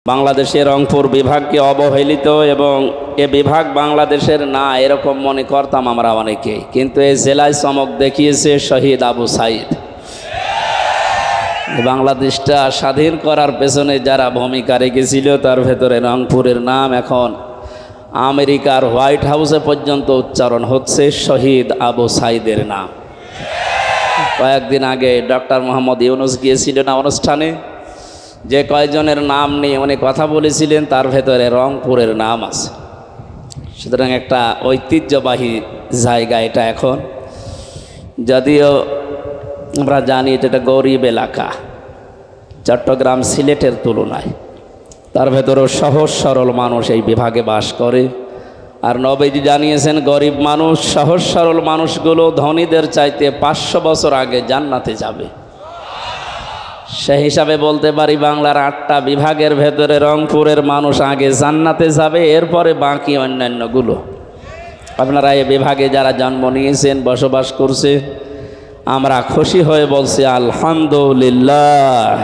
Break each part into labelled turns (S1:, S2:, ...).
S1: বাংলাদেশের রংপুর বিভাগকে অবহেলিত এবং এ বিভাগ বাংলাদেশের না এরকম মনে করতাম আমরা অনেকে, কিন্তু এই জেলায় চমক দেখিয়েছে শহীদ আবু সাইদ। বাংলাদেশটা স্বাধীন করার পেছনে যারা ভূমিকা রেখেছিল তার ভেতরে রংপুরের নাম এখন আমেরিকার হোয়াইট হাউসে পর্যন্ত উচ্চারণ হচ্ছে শহীদ আবু সাইদের নাম। কয়েকদিন আগে ডক্টর মোহাম্মদ ইউনুস গিয়েছিলেন অনুষ্ঠানে, যে কয়েকজনের নাম নিয়ে উনি কথা বলেছিলেন তার ভেতরে রংপুরের নাম আছে। সুতরাং একটা ঐতিহ্যবাহী জায়গা এটা এখন, যদিও আমরা জানি এটা গরিব এলাকা চট্টগ্রাম সিলেটের তুলনায়, তার ভেতরেও সহজ সরল মানুষ এই বিভাগে বাস করে। আর নবীজি জানিয়েছেন গরিব মানুষ সহজ সরল মানুষগুলো ধনীদের চাইতে 500 বছর আগে জান্নাতে যাবে। সেই হিসাবে বলতে পারি বাংলার 8টা বিভাগের ভেতরে রংপুরের মানুষ আগে জান্নাতে যাবে, এরপরে বাকি অন্যান্যগুলো। আপনারা এই বিভাগে যারা জন্ম নিয়েছেন বসবাস করছে, আমরা খুশি হয়ে বলছি আলহামদুলিল্লাহ।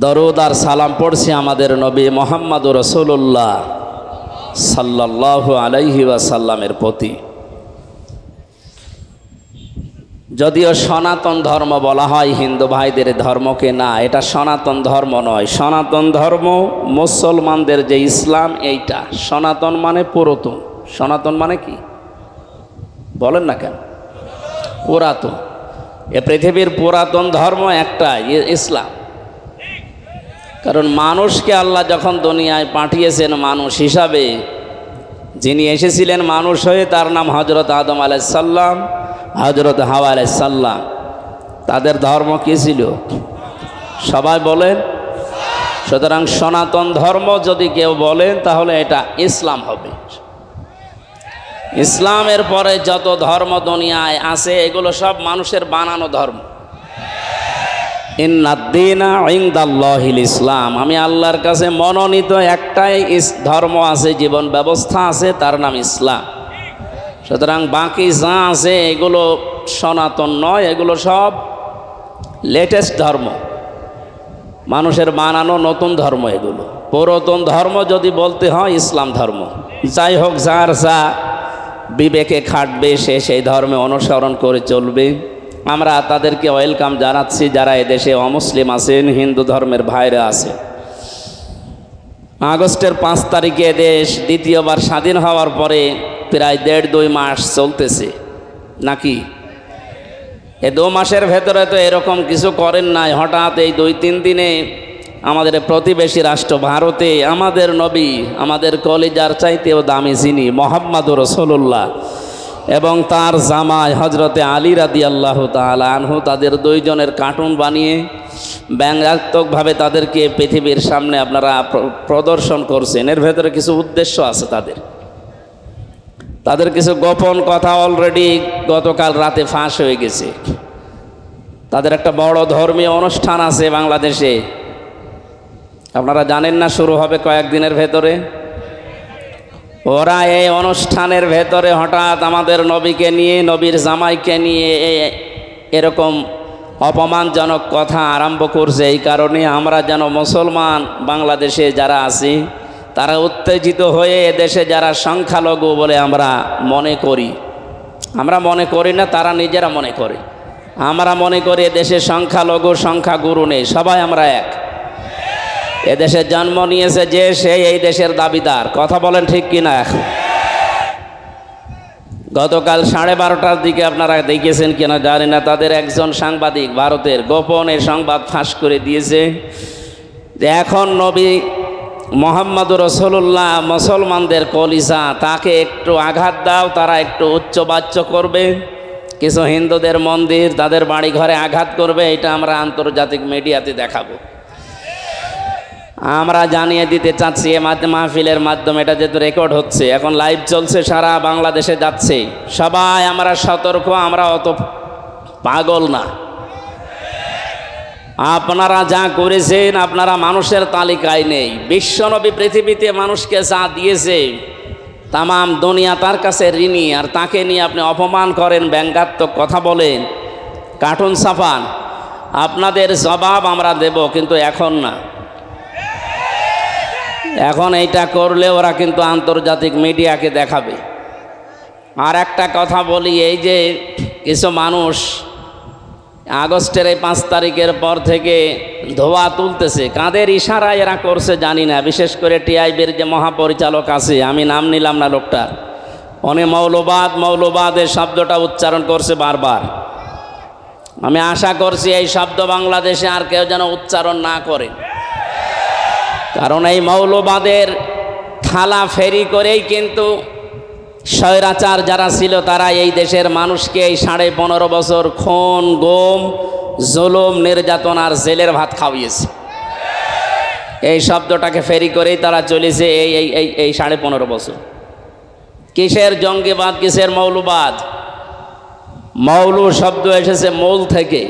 S1: দরুদ আর সালাম পড়ছি আমাদের নবী মুহাম্মদুর রাসূলুল্লাহ সাল্লাল্লাহু আলাইহি ওয়াসাল্লামের প্রতি। যদিও সনাতন ধর্ম বলা হয় হিন্দু ভাইদের ধর্মকে, না, এটা সনাতন ধর্ম নয়। সনাতন ধর্ম মুসলমানদের যে ইসলাম, এইটা সনাতন মানে পুরাতন। সনাতন মানে কি বলেন না কেন? পুরাতন। এ পৃথিবীর পুরাতন ধর্ম একটা ইসলাম। কারণ মানুষকে আল্লাহ যখন দুনিয়ায় পাঠিয়েছেন মানুষ হিসাবে, যিনি এসেছিলেন মানুষ হয়ে, তার নাম হযরত আদম আলাইহিস সালাম, হযরত হাওয়া আলাইহিস সালাম। তাদের ধর্ম কী ছিল সবাই বলেন? সুতরাং সনাতন ধর্ম যদি কেউ বলেন তাহলে এটা ইসলাম হবে। ইসলামের পরে যত ধর্ম দুনিয়ায় আছে এগুলো সব মানুষের বানানো ধর্ম। ইন্নাদ-দীনা ইনদাল্লাহিল ইসলাম, আমি আল্লাহর কাছে মনোনীত একটাই ধর্ম আছে, জীবন ব্যবস্থা আছে, তার নাম ইসলাম। সুতরাং বাকি যা আছে এগুলো সনাতন নয়, এগুলো সব লেটেস্ট ধর্ম, মানুষের বানানো নতুন ধর্ম। এগুলো পুরাতন ধর্ম যদি বলতে হয় ইসলাম ধর্ম। যাই হোক, যার যা বিবেকে খাটবে সে সেই ধর্মে অনুসরণ করে চলবে। আমরা তাদেরকে ওয়েলকাম জানাচ্ছি যারা এদেশে অমুসলিম আছেন, হিন্দু ধর্মের ভাইরা আছে। আগস্টের 5 তারিখে দেশ দ্বিতীয়বার স্বাধীন হওয়ার পরে প্রায় 1.5-2 মাস চলতেছে নাকি? এই 2 মাসের ভেতরে তো এরকম কিছু করেন নাই। হঠাৎ এই 2-3 দিনে আমাদের প্রতিবেশী রাষ্ট্র ভারতে আমাদের নবী, আমাদের কলিজার চাইতেও দামি যিনি মুহাম্মদুর রাসূলুল্লাহ এবং তার জামাই হযরতে আলী রাদিয়াল্লাহু তাআলা আনহু, তাদের 2 জনের কার্টুন বানিয়ে ব্যঙ্গাত্মকভাবে তাদেরকে পৃথিবীর সামনে আপনারা প্রদর্শন করছেন। এর ভেতরে কিছু উদ্দেশ্য আছে তাদের কিছু গোপন কথা অলরেডি গতকাল রাতে ফাঁস হয়ে গেছে। তাদের একটা বড় ধর্মীয় অনুষ্ঠান আছে বাংলাদেশে, আপনারা জানেন না, শুরু হবে কয়েকদিনের ভেতরে। ওরা এই অনুষ্ঠানের ভেতরে হঠাৎ আমাদের নবীকে নিয়ে, নবীর জামাইকে নিয়ে এরকম অপমানজনক কথা আরম্ভ করছে। এই কারণে আমরা যেন মুসলমান বাংলাদেশে যারা আছি তারা উত্তেজিত হয়ে এদেশে যারা সংখ্যালঘু বলে আমরা মনে করি, আমরা মনে করি না, তারা নিজেরা মনে করে। আমরা মনে করি এদেশে সংখ্যালঘু সংখ্যাগুরু নেই, সবাই আমরা এক। এদেশে জন্ম নিয়েছে যে সে এই দেশের দাবিদার। কথা বলেন ঠিক কিনা? গতকাল 12:30টার দিকে আপনারা দেখেছেন কিনা জানি না, তাদের একজন সাংবাদিক ভারতের গোপনে সংবাদ ফাঁস করে দিয়েছে যে এখন নবী মুহাম্মদুর রাসূলুল্লাহ মুসলমানদের কলিজা, তাকে একটু আঘাত দাও, তারা একটু উচ্চবাচ্য করবে, কিছু হিন্দুদের মন্দির, তাদের বাড়ি ঘরে আঘাত করবে। এটা আমরা আন্তর্জাতিক মিডিয়াতে দেখাবো। আমরা জানিয়ে দিতে চাচ্ছি এ মাহফিলের মাধ্যমে, এটা যেহেতু রেকর্ড হচ্ছে, এখন লাইভ চলছে, সারা বাংলাদেশে যাচ্ছে, সবাই আমরা সতর্ক, আমরা অত পাগল না। আপনারা যা করেছেন আপনারা মানুষের তালিকায় নেই। বিশ্বনবী পৃথিবীতে মানুষকে যা দিয়েছে তামাম দুনিয়া তার কাছে ঋণী, আর তাকে নিয়ে আপনি অপমান করেন, ব্যঙ্গাত্মক কথা বলেন, কার্টুন ছাপান। আপনাদের জবাব আমরা দেব, কিন্তু এখন না। এখন এইটা করলে ওরা কিন্তু আন্তর্জাতিক মিডিয়াকে দেখাবে। আর একটা কথা বলি, এই যে কিছু মানুষ আগস্টের এই 5 তারিখের পর থেকে ধোয়া তুলতেছে, কাদের ইশারায় এরা করছে জানি না। বিশেষ করে টিআইবির যে মহাপরিচালক আছে, আমি নাম নিলাম না লোকটার, উনি মৌলবাদের শব্দটা উচ্চারণ করছে বারবার। আমি আশা করছি এই শব্দ বাংলাদেশে আর কেউ যেন উচ্চারণ না করে, কারণ এই মৌলবাদের থালা ফেরি করেই কিন্তু স্বৈরাচার যারা ছিল তারা এই দেশের মানুষকে এই 15.5 বছর খুন, গুম, জুলুম, নির্যাতন আর জেলের ভাত খাওয়িয়েছে। এই শব্দটাকে ফেরি করেই তারা চলেছে এই 15.5 বছর। কিসের জঙ্গিবাদ, কিসের মৌলবাদ? মৌলু শব্দ এসেছে মূল থেকে।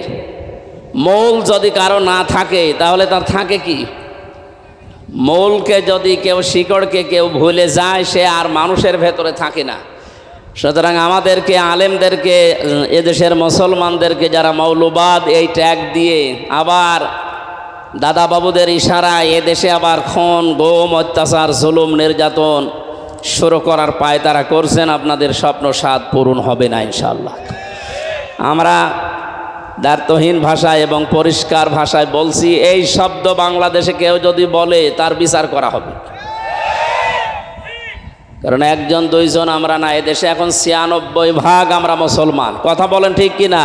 S1: মূল যদি কারো না থাকে তাহলে তার থাকে কি? মূলকে যদি কেউ, শিকড়কে কেউ ভুলে যায়, সে আর মানুষের ভেতরে থাকে না। সুতরাং আমাদেরকে, আলেমদেরকে, এদেশের মুসলমানদেরকে যারা মৌলবাদ এই ট্যাগ দিয়ে আবার দাদা বাবুদের ইশারায় এদেশে আবার খুন, গুম, অত্যাচার, জুলুম, নির্যাতন শুরু করার পায় তারা করছেন, আপনাদের স্বপ্ন সাধ পূরণ হবে না ইনশাআল্লাহ। আমরা দ্ব্যর্থহীন ভাষায় এবং পরিষ্কার ভাষায় বলছি, এই শব্দ বাংলাদেশে কেউ যদি বলে তার বিচার করা হবে। কারণ 1জন 2জন আমরা না, এদেশে এখন 96% আমরা মুসলমান। কথা বলেন ঠিক কিনা?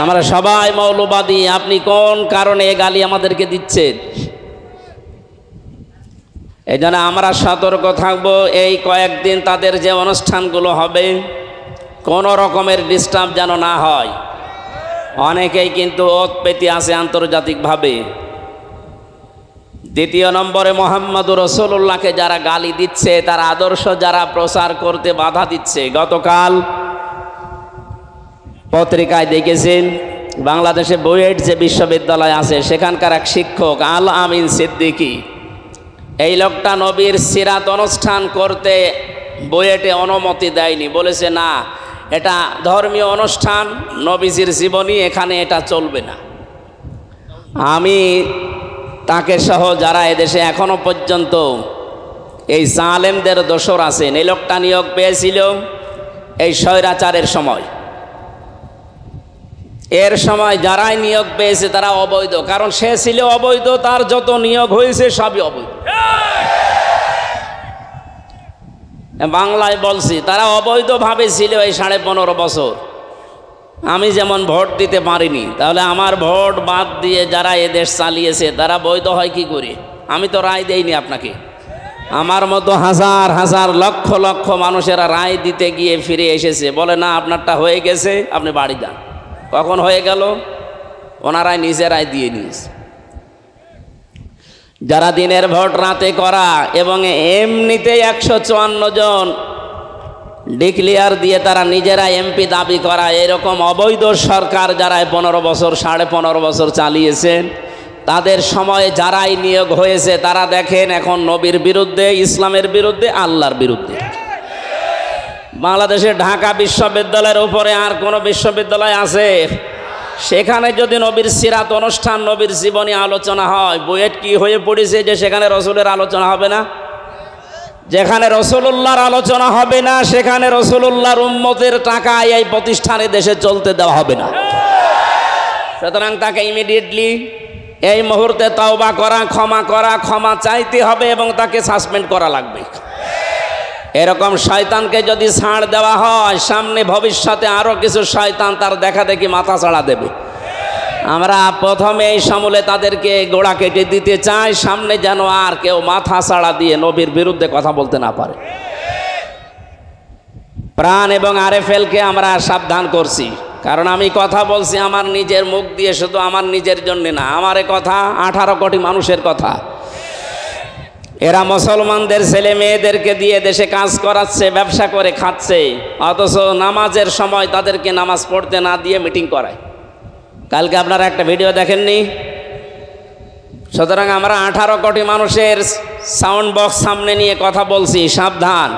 S1: আমরা সবাই মৌলবাদী। আপনি কোন কারণে এ গালি আমাদেরকে দিচ্ছেন? এই জন্য আমরা সতর্ক থাকবো। এই কয়েকদিন তাদের যে অনুষ্ঠানগুলো হবে, কোনো রকমের ডিস্টার্ব যেন না হয়। অনেকেই কিন্তু ওত পেতে আছে আন্তর্জাতিকভাবে। 2 নম্বরে মোহাম্মদুর রাসূলুল্লাহকে যারা গালি দিচ্ছে, তার আদর্শ যারা প্রচার করতে বাধা দিচ্ছে। গতকাল পত্রিকায় দেখেছেন, বাংলাদেশে বুয়েট যে বিশ্ববিদ্যালয় আছে সেখানকার এক শিক্ষক আল আমিন সিদ্দিকী, এই লোকটা নবীর সিরাত অনুষ্ঠান করতে বুয়েটে অনুমতি দেয়নি। বলেছে না, এটা ধর্মীয় অনুষ্ঠান, নবীজির জীবনী, এখানে এটা চলবে না। আমি তাকে সহ যারা এদেশে এখনো পর্যন্ত এই জালেমদের দোসর আছেন, এই লোকটা নিয়োগ পেয়েছিল এই স্বৈরাচারের সময়। এর সময় যারাই নিয়োগ পেয়েছে তারা অবৈধ, কারণ সে ছিল অবৈধ, তার যত নিয়োগ হয়েছে সবই অবৈধ। বাংলায় বলছি, তারা অবৈধভাবে ছিল এই 15.5 বছর। আমি যেমন ভোট দিতে পারিনি, তাহলে আমার ভোট বাদ দিয়ে যারা এদেশ চালিয়েছে তারা বৈধ হয় কি করে? আমি তো রায় দেইনি আপনাকে। আমার মতো হাজার হাজার লক্ষ লক্ষ মানুষেরা রায় দিতে গিয়ে ফিরে এসেছে, বলে না আপনারটা হয়ে গেছে, আপনি বাড়ি যান। কখন হয়ে গেল? ওনারাই নিজেরাই দিয়ে নিয়েছে। যারা দিনের ভোট রাতে করা এবং এমনিতে 154 জন ডিক্লিয়ার দিয়ে তারা নিজেরা এমপি দাবি করা, এরকম অবৈধ সরকার যারা 15 বছর 15.5 বছর চালিয়েছেন, তাদের সময়ে যারাই নিয়োগ হয়েছে তারা দেখেন এখন নবীর বিরুদ্ধে, ইসলামের বিরুদ্ধে, আল্লাহর বিরুদ্ধে। বাংলাদেশের ঢাকা বিশ্ববিদ্যালয়ের উপরে আর কোনো বিশ্ববিদ্যালয় আছে? সেখানে যদি নবীর সিরাত অনুষ্ঠান, নবীর জীবনী আলোচনা হয়, বুয়েট কি হয়ে পড়েছে যে সেখানে রসুলের আলোচনা হবে না? যেখানে রসুলুল্লাহর আলোচনা হবে না, সেখানে রসুলুল্লাহর উম্মতের টাকায় এই প্রতিষ্ঠানে দেশে চলতে দেওয়া হবে না। সুতরাং তাকে ইমিডিয়েটলি এই মুহূর্তে তওবা করা, ক্ষমা চাইতে হবে এবং তাকে সাসপেন্ড করা লাগবে। এরকম শয়তানকে যদি ছাড় দেওয়া হয়, সামনে ভবিষ্যতে আরও কিছু শয়তান তার দেখা দেখি মাথা ছাড়া দেবে। আমরা প্রথমে এই সমূলে তাদেরকে গোড়া কেটে দিতে চাই, সামনে যেন আর কেউ মাথা ছাড়া দিয়ে নবীর বিরুদ্ধে কথা বলতে না পারে। প্রাণ এবং আরএফএলকে আমরা সাবধান করছি, কারণ আমি কথা বলছি আমার নিজের মুখ দিয়ে, শুধু আমার নিজের জন্য না, আমার কথা 18 কোটি মানুষের কথা। এরা মুসলমানদের ছেলে মেয়েদেরকে দিয়ে দেশে কাজ করাচ্ছে, ব্যবসা করে খাচ্ছে, অথচ নামাজের সময় তাদেরকে নামাজ পড়তে না দিয়ে মিটিং করায়। কালকে আপনারা একটা ভিডিও দেখেননি? সুতরাং আমরা 18 কোটি মানুষের সাউন্ড বক্স সামনে নিয়ে কথা বলছি, সাবধান।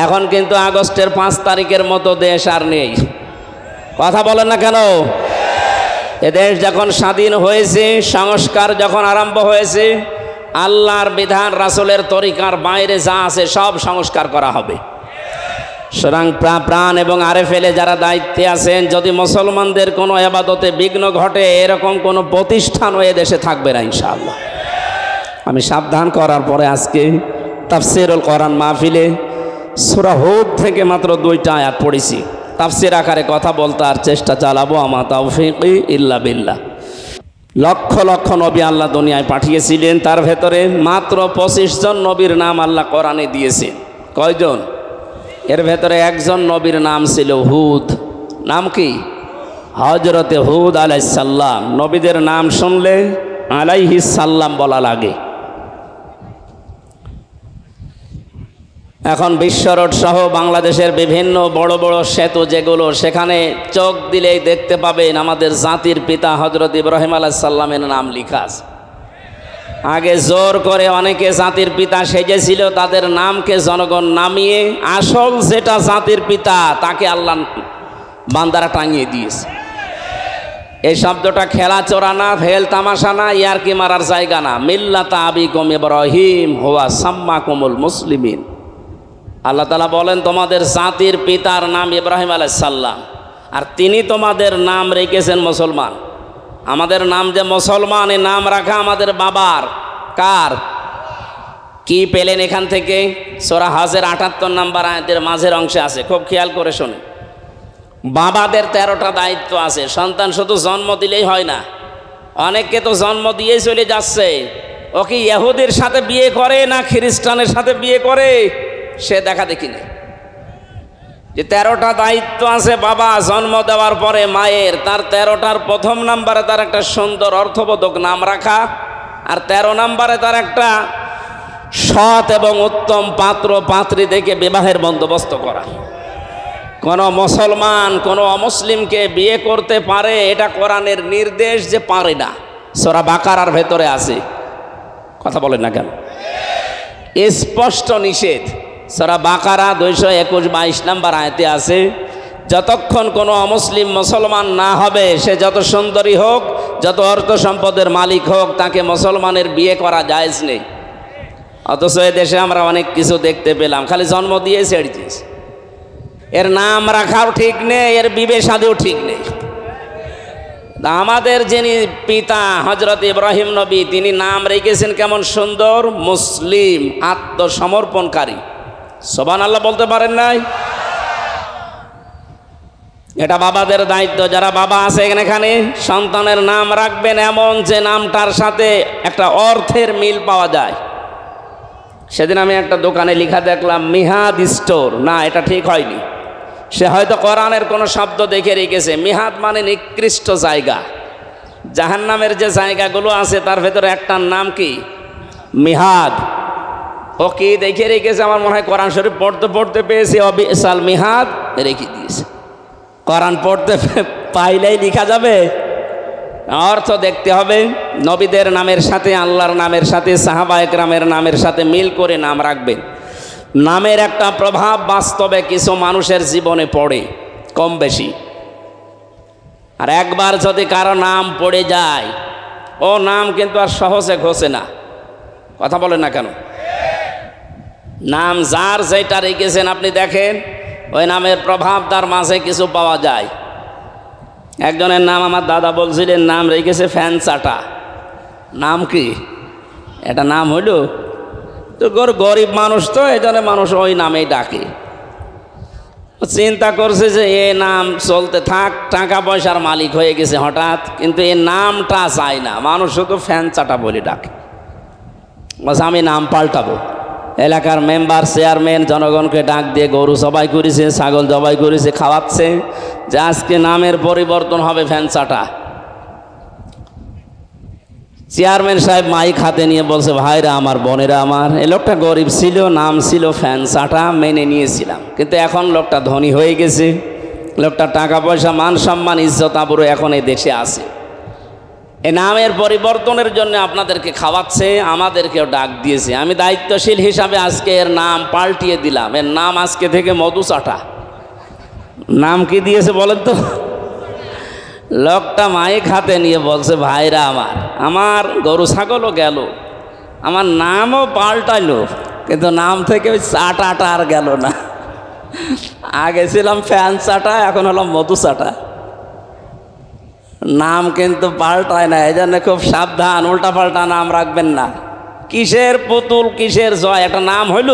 S1: এখন কিন্তু আগস্টের 5 তারিখের মতো দেশ আর নেই। কথা বলেন না কেন? এ দেশ যখন স্বাধীন হয়েছে, সংস্কার যখন আরম্ভ হয়েছে, আল্লাহর বিধান রাসূলের তরিকার বাইরে যা আছে সব সংস্কার করা হবে। সুতরাং প্রাণ এবং আরেফেলে যারা দায়িত্বে আছেন, যদি মুসলমানদের কোনো ইবাদতে বিঘ্ন ঘটে এরকম কোনো প্রতিষ্ঠানও এ দেশে থাকবে না ইনশাআল্লাহ। আমি সাবধান করার পরে আজকে তাফসীরুল কোরআন মাহফিলে সূরা হুদ থেকে মাত্র 2টা আয়াত পড়েছি। তাফসীর আকারে কথা বলতে আর চেষ্টা চালাবো, আমা তাওফীকি ইল্লা বিল্লাহ। লক্ষ লক্ষ নবী আল্লাহ দুনিয়ায় পাঠিয়েছিলেন, তার ভেতরে মাত্র 25 জন নবীর নাম আল্লাহ কোরআনে দিয়েছেন। কয়জন? এর ভেতরে একজন নবীর নাম ছিল হুদ। নাম কি? হযরতে হুদ আলাইহিস সালাম। নবীদের নাম শুনলে আলাইহিস সালাম বলা লাগে। এখন বিশ্ব রোড সহ বাংলাদেশের বিভিন্ন বড় বড় সেতু যেগুলো, সেখানে চোখ দিলেই দেখতে পাবেন আমাদের জাতির পিতা হযরত ইব্রাহিম আলাইহিস সালামের নাম লেখা আছে। আগে জোর করে অনেকে জাতির পিতা সেজেছিল, তাদের নামকে জনগণ নামিয়ে আসল যেটা জাতির পিতা তাকে আল্লাহ বান্দারা টাঙিয়ে দিয়েছে। এই শব্দটা খেলা চোরা না, ভেল তামাশা না, ইয়ারকি মারার জায়গা না। মিল্লাতা আবিকুম ইব্রাহিম হুয়া সাম্মাকুমুল মুসলিমিন। আল্লাহ তাআলা বলেন তোমাদের জাতির পিতার নাম ইব্রাহিম আলাইহিস সালাম, আর তিনি তোমাদের নাম রেখেছেন মুসলমান। আমাদের নাম যে মুসলমান, এই নাম রাখা আমাদের বাবার। কার? কি পেলেন এখান থেকে? সূরা হজের 78 নম্বর আয়াতের মাঝের অংশে আছে, খুব খেয়াল করে শুনুন। বাবাদের 13টা দায়িত্ব আছে। সন্তান শুধু জন্ম দিলেই হয় না, অনেককে তো জন্ম দিয়েই চলে যাচ্ছে। ও কি ইহুদির সাথে বিয়ে করে না খ্রিস্টানের সাথে বিয়ে করে সে দেখা দেখি নেই। যে 13টা দায়িত্ব আছে বাবা জন্ম দেওয়ার পরে মায়ের, তার 13টার প্রথম নাম্বারে তার একটা সুন্দর অর্থবোধক নাম রাখা, আর 13 নম্বরে তার একটা সৎ এবং উত্তম পাত্র পাত্রী দেখে বিবাহের বন্দোবস্ত করা। কোন মুসলমান কোন অমুসলিমকে বিয়ে করতে পারে এটা কোরআনের নির্দেশ যে পারে না, সূরা বাকারার ভেতরে আছে। কথা বলেন না কেন? স্পষ্ট নিষেধ। সূরা বাকারা 221-22 নম্বর আয়াতে আছে, যতক্ষণ কোনো অমুসলিম মুসলমান না হবে, সে যত সুন্দরী হোক, যত অর্থ সম্পদের মালিক হোক, তাকে মুসলমানের বিয়ে করা জায়েজ নেই। অথচ এ দেশে আমরা অনেক কিছু দেখতে পেলাম, খালি জন্ম দিয়ে ছেড়ে দিয়েছে। এর নাম রাখাও ঠিক নেই, এর বিয়ে শাদীও ঠিক নেই। আমাদের যিনি পিতা হযরত ইব্রাহিম নবী, তিনি নাম রেখেছেন কেমন সুন্দর, মুসলিম, আত্মসমর্পণকারী। সুবহানাল্লাহ বলতে পারেন নাই? এটা বাবাদের দায়িত্ব। যারা বাবা আছে এখানে, সন্তানের নাম রাখবেন এমন যে নামটার সাথে একটা অর্থের মিল পাওয়া যায়। সেদিন আমি একটা দোকানে লেখা দেখলাম মিহাদ স্টোর। না, এটা ঠিক হয়নি। সে হয়তো কোরআনের কোনো শব্দ দেখে রেখেছে। মিহাদ মানে নিকৃষ্ট জায়গা। জাহান্নামের যে জায়গাগুলো আছে তার ভেতরে একটার নাম কি? মিহাদ। ও কি দেখে রেখেছে? আমার মনে হয় কোরআন শরীফ পড়তে পড়তে পেয়েছে অবিসাল মিহাদ রেখে দিয়েছে। কোরআন পড়তে পাইলেই লেখা যাবে? অর্থ দেখতে হবে। নবীদের নামের সাথে, আল্লাহর নামের সাথে, সাহাবা একরামের নামের সাথে মিল করে নাম রাখবেন। নামের একটা প্রভাব বাস্তবে কিছু মানুষের জীবনে পড়ে, কম বেশি। আর একবার যদি কারো নাম পড়ে যায়, ও নাম কিন্তু আর সহজে ঘষে না। কথা বলেন না কেন? নাম যার যেটা রেখেছেন আপনি দেখেন, ওই নামের প্রভাব তার মাঝে কিছু পাওয়া যায়। একজনের নাম আমার দাদা বলছিলেন, নাম রেখেছে ফ্যান চাটা। নাম কি? এটা নাম হইল? তো গরিব মানুষ, তো এই জন্য মানুষ ওই নামেই ডাকে। চিন্তা করছে যে এ নাম চলতে থাক, টাকা পয়সার মালিক হয়ে গেছে হঠাৎ, কিন্তু এই নামটা চায় না, মানুষ শুধু ফ্যান চাটা বলে ডাকে। বলছে আমি নাম পাল্টাবো। এলাকার মেম্বার, চেয়ারম্যান জনগণকে ডাক দিয়ে গরু জবাই করেছে, ছাগল জবাই করেছে, খাওয়াচ্ছে যে আজকে নামের পরিবর্তন হবে ফ্যান চাটা। চেয়ারম্যান সাহেব মাইক হাতে নিয়ে বলছে, ভাইরা আমার, বোনেরা আমার, এই লোকটা গরিব ছিল, নাম ছিল ফ্যান চাটা, মেনে নিয়েছিলাম, কিন্তু এখন লোকটা ধনী হয়ে গেছে, লোকটা টাকা পয়সা, মান সম্মান, ইজ্জত আবরু এখন এই দেশে আছে। এই নামের পরিবর্তনের জন্য আপনাদেরকে খাওয়াচ্ছে, আমাদেরকেও ডাক দিয়েছে। আমি দায়িত্বশীল হিসাবে আজকে এর নাম পাল্টিয়ে দিলাম। এর নাম আজকে থেকে মধু চাটা। নাম কি দিয়েছে বলেন তো? লোকটা মাইক হাতে নিয়ে বলছে, ভাইরা আমার, আমার গরু ছাগলও গেল, আমার নামও পাল্টাইলো, কিন্তু নাম থেকে ওই চাটাটা আর গেল না। আগে ছিলাম ফ্যান চাটা, এখন হলাম মধু চাটা। নাম কিন্তু পাল্টায় না, এই জন্য খুব সাবধান, উল্টা পাল্টা নাম রাখবেন না। কিসের পুতুল কিসের জয়, একটা নাম হইল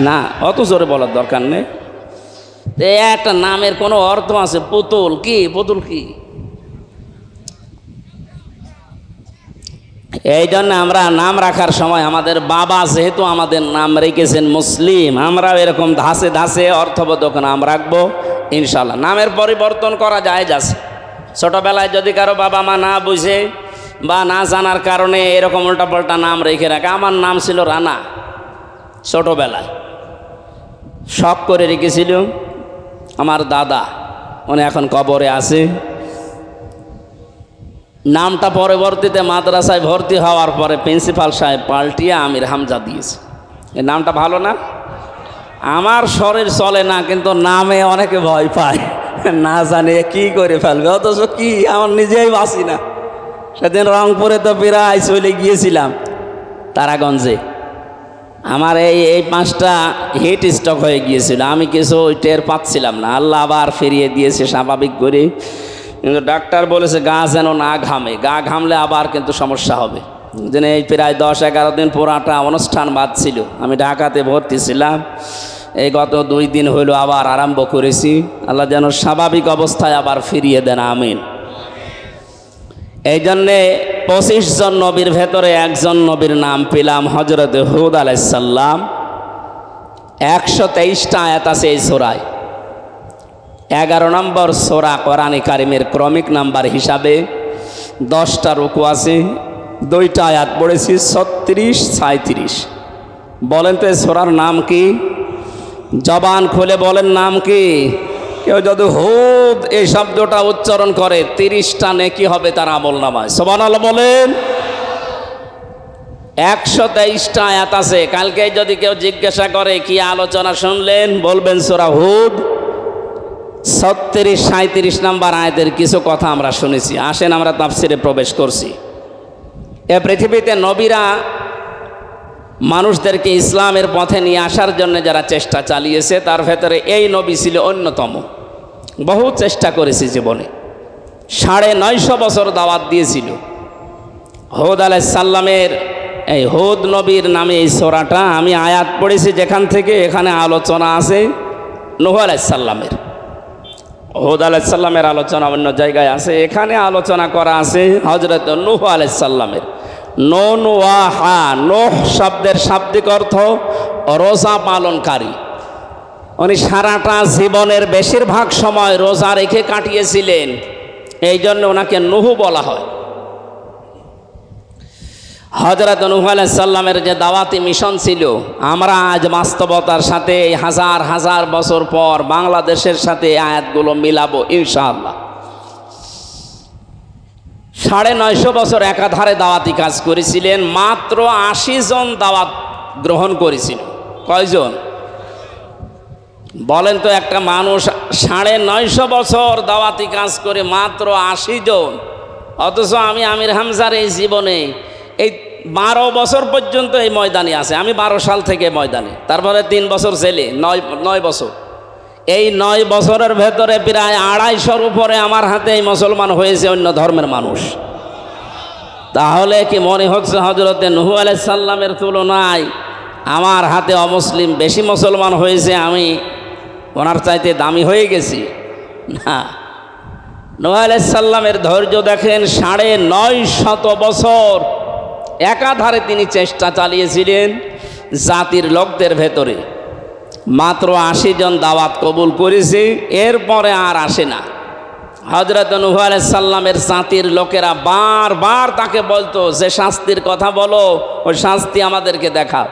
S1: না, অত জোরে বলার দরকার নেই। একটা নামের কোনো অর্থ আছে। পুতুল কি, পুতুল কি? এই জন্য আমরা নাম রাখার সময় আমাদের বাবা যেহেতু আমাদের নাম রেখেছেন মুসলিম, আমরাও এরকম ধাসে ধাসে অর্থবোধক নাম রাখবো ইনশাল্লাহ। নামের পরিবর্তন করা যায় যাচ্ছে। ছোটবেলায় যদি কারো বাবা মা না বুঝে বা না জানার কারণে এরকম উল্টাপাল্টা নাম রেখে রাখে। আমার নাম ছিল রানা, ছোটবেলায় শখ করে রেখেছিল আমার দাদা, উনি এখন কবরে আছে। নামটা পরবর্তীতে মাদ্রাসায় ভর্তি হওয়ার পরে প্রিন্সিপাল সাহেব পাল্টিয়ে আমির হামজা দিয়েছে। এই নামটা ভালো না? আমার শরীর চলে না, কিন্তু নামে অনেকে ভয় পায়, না জানে কি করে ফেলবে, অথচ কি আমার নিজেই বাঁচি না। সেদিন রংপুরে তো প্রায় চলে গিয়েছিলাম, তারাগঞ্জে। আমার এই 5টা হিট স্ট্রোক হয়ে গিয়েছিল, আমি কিছু টের পাচ্ছিলাম না। আল্লাহ আবার ফিরিয়ে দিয়েছে স্বাভাবিক করে, কিন্তু ডাক্তার বলেছে গা যেন না ঘামে, গা ঘামলে আবার কিন্তু সমস্যা হবে। যেন এই প্রায় 10-11 দিন পুরাটা অনুষ্ঠান বাদ ছিল। আমি ঢাকাতে ভর্তি ছিলাম, এই গত 2 দিন হইল আবার আরম্ভ করেছি। আল্লাহ যেন স্বাভাবিক অবস্থায় আবার ফিরিয়ে দেন, আমিন। এই জন্যে 25 জন নবীর ভেতরে একজন নবীর নাম পেলাম হজরত হুদ আলাইহিস সালাম। 123টা আয়াত আছে এই সূরায়। 11 নম্বর সূরা কোরআনে কারিমের ক্রমিক নাম্বার হিসাবে 10টা রুকু আছে, 2টা আয়াত পড়েছি 36-37। বলেন তো এই সূরার নাম কি? জবান খুলে বলেন নাম কি? কেউ যদি হুদ এই শব্দটা উচ্চারণ করে 30টা নেকি হবে তার আমলনামায়। সুবহানাল্লাহ বলেন। 123টা আয়াত আছে। কালকে যদি কেউ জিজ্ঞাসা করে কি আলোচনা শুনলেন, বলবেন সূরা হুদ 36-37 নম্বর আয়াতের কিছু কথা আমরা শুনেছি। আসেন আমরা তাফসিরে প্রবেশ করছি। এ পৃথিবীতে নবীরা মানুষদেরকে ইসলামের পথে নিয়ে আসার জন্য যারা চেষ্টা চালিয়েছে, তার ভেতরে এই নবী ছিল অন্যতম। বহু চেষ্টা করেছে জীবনে, 950 বছর দাওয়াত দিয়েছিল। হুদ আলাইহিস সালামের এই হুদ নবীর নামে এই সূরাটা আমি আয়াত পড়েছি যেখান থেকে, এখানে আলোচনা আছে নূহ আলাইহিস সালামের। হুদ আলাইহিস সালামের আলোচনা অন্য জায়গায় আছে, এখানে আলোচনা করা আছে হযরত নূহ আলাইহিস সালামের। নুন ওয়া হা, নূহ শব্দের শাব্দিক অর্থ রোজা পালনকারী। উনি সারাটা জীবনের বেশিরভাগ সময় রোজা রেখে কাটিয়েছিলেন, এই জন্য ওনাকে নূহ বলা হয়। হযরত নূহ আলাইহিস সালামের যে দাওয়াতি মিশন ছিল, আমরা আজ বাস্তবতার সাথে এই হাজার হাজার বছর পর বাংলাদেশের সাথে আয়াতগুলো মিলাবো ইনশাআল্লাহ। 950 বছর একাধারে দাওয়াতি কাজ করেছিলেন, মাত্র 80 জন দাওয়াত গ্রহণ করেছিল। কয়জন বলেন তো? একটা মানুষ 950 বছর দাওয়াতি কাজ করে মাত্র 80 জন। অথচ আমি আমির হামজার এই জীবনে এই 12 বছর পর্যন্ত এই ময়দানে আছে। আমি 12 সাল থেকে ময়দানে, তারপরে 3 বছর জেলে, 9 বছর। এই 9 বছরের ভেতরে প্রায় 250-র উপরে আমার হাতে এই মুসলমান হয়েছে অন্য ধর্মের মানুষ। তাহলে কি মনে হচ্ছে হযরতে নূহ আলাইহিস সালামের তুলনায় আমার হাতে অমুসলিম বেশি মুসলমান হয়েছে, আমি ওনার চাইতে দামি হয়ে গেছি? না। নূহ আলাইহিস সালামের ধৈর্য দেখেন, 950 বছর একাধারে তিনি চেষ্টা চালিয়েছিলেন জাতির লোকদের ভেতরে। মাত্র 80 জন দাওয়াত কবুল করেছে, এরপরে আর আসে না। হযরত নূহ আলাইহিস সালামের জাতির লোকেরা বারবার তাকে বলতো যে শাস্তির কথা বলো, ওই শাস্তি আমাদেরকে দেখাও।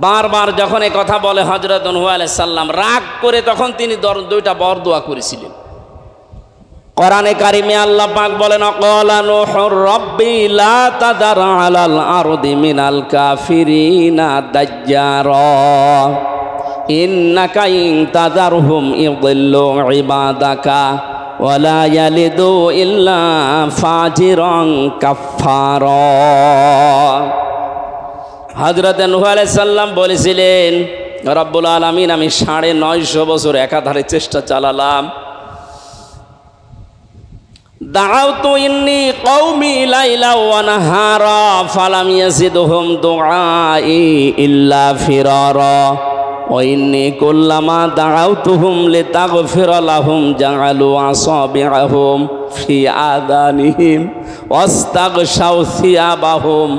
S1: বারবার যখন এই কথা বলে হযরত নূহ আলাইহিস সালাম রাগ করে, তখন তিনি 2টা বরদোয়া করেছিলেন। কোরআনে কারিমে আল্লাহ পাক বলেন, ক্বালা নূহুর রাব্বি লা তাযার আলাল আরদি মিনাল কাফিরিনা দাজ্জারা ইন্নাকা ইন তাযারহুম ইযিল্লু ইবাদাকা ওয়ালা ইয়ালিদু ইল্লা ফাজিরান কাফফারা। হযরত নূহ আলাইহিস সালাম বলেছিলেন, রব্বুল আলামিন আমি 950 বছর একাধারে চেষ্টা চালালাম, দাউতু ইন্নী কওমি লাইলা ওয়া নাহারা ফালাম ইয়াজিদহুম দুআই ইল্লা ফিরারা ওয়া ইন্নী কুল্লামা দাউতুহুম লিতাগফিরা লাহুম জাআলু আসাবি'আহুম ফি আযানিহিম ওয়াস্তাগশাউ সিয়াবাহুম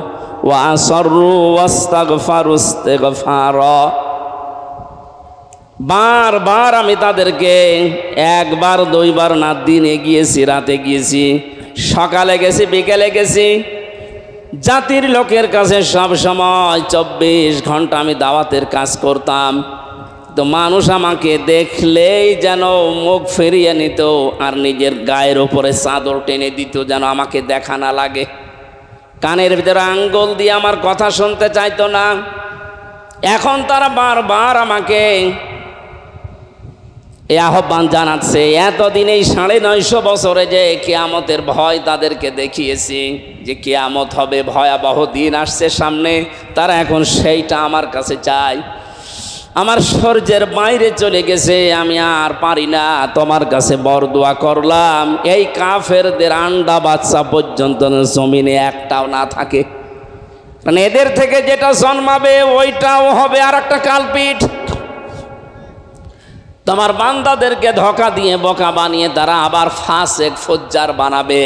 S1: ওয়া আসরু ওয়াস্তাগফারু ইস্তিগফারা। বারবার আমি তাদেরকে একবার দুইবার না দিনে গিয়েছি, রাতে গিয়েছি, সকালে গেছি, বিকেলে গেছি, জাতির লোকের কাছে সব সময় 24 ঘন্টা আমি দাওয়াতের কাজ করতাম। তো মানুষ আমাকে দেখলেই যেন মুখ ফিরিয়ে নিত আর নিজের গায়ের ওপরে চাদর টেনে দিত যেন আমাকে দেখা না লাগে। কানের ভিতরে আঙ্গুল দিয়ে আমার কথা শুনতে চাইতো না। এখন তারা বারবার আমাকে এই আহ্বান জানাচ্ছে। এতদিন এই 950 বছরে যে কিয়ামতের ভয় তাদেরকে দেখিয়েছি, যে কিয়ামত হবে, ভয়াবহ দিন আসছে সামনে, তারা এখন সেইটা আমার কাছে চায়। আমার সহ্যের বাইরে চলে গেছে, আমি আর পারি না, তোমার কাছে বরদোয়া করলাম এই কাফেরদের আন্ডা বাচ্চা পর্যন্ত জমিনে একটাও না থাকে, মানে এদের থেকে যেটা জন্মাবে ওইটাও হবে আর একটা কালপিট। তোমার বান্দাদেরকে ধোঁকা দিয়ে বোকা বানিয়ে তারা আবার ফাসেক ফুজ্জার বানাবে,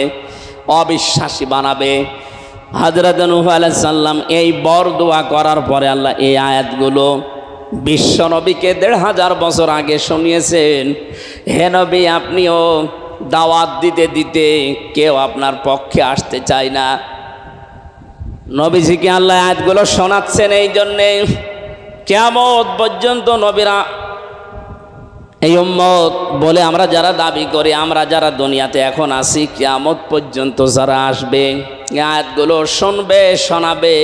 S1: অবিশ্বাসী বানাবে। হযরত নূহ আলাইহিস সালাম এই বরদোয়া করার পরে আল্লাহ এই আয়াতগুলো বিশ্ব নবীকে 1500 বছর আগে শুনিয়েছেন। হে নবী, আপনিও দাওয়াত দিতে দিতে কেউ আপনার পক্ষে আসতে চায় না। নবীজিকে আল্লাহ আয়াতগুলো শোনাচ্ছেন এই জন্যে কিয়ামত পর্যন্ত নবীরা এই উম্মত বলে আমরা যারা দাবি করি, আমরা যারা দুনিয়াতে এখন আছি, কিয়ামত পর্যন্ত যারা আসবে আয়াতগুলো শুনবে, শোনাবে,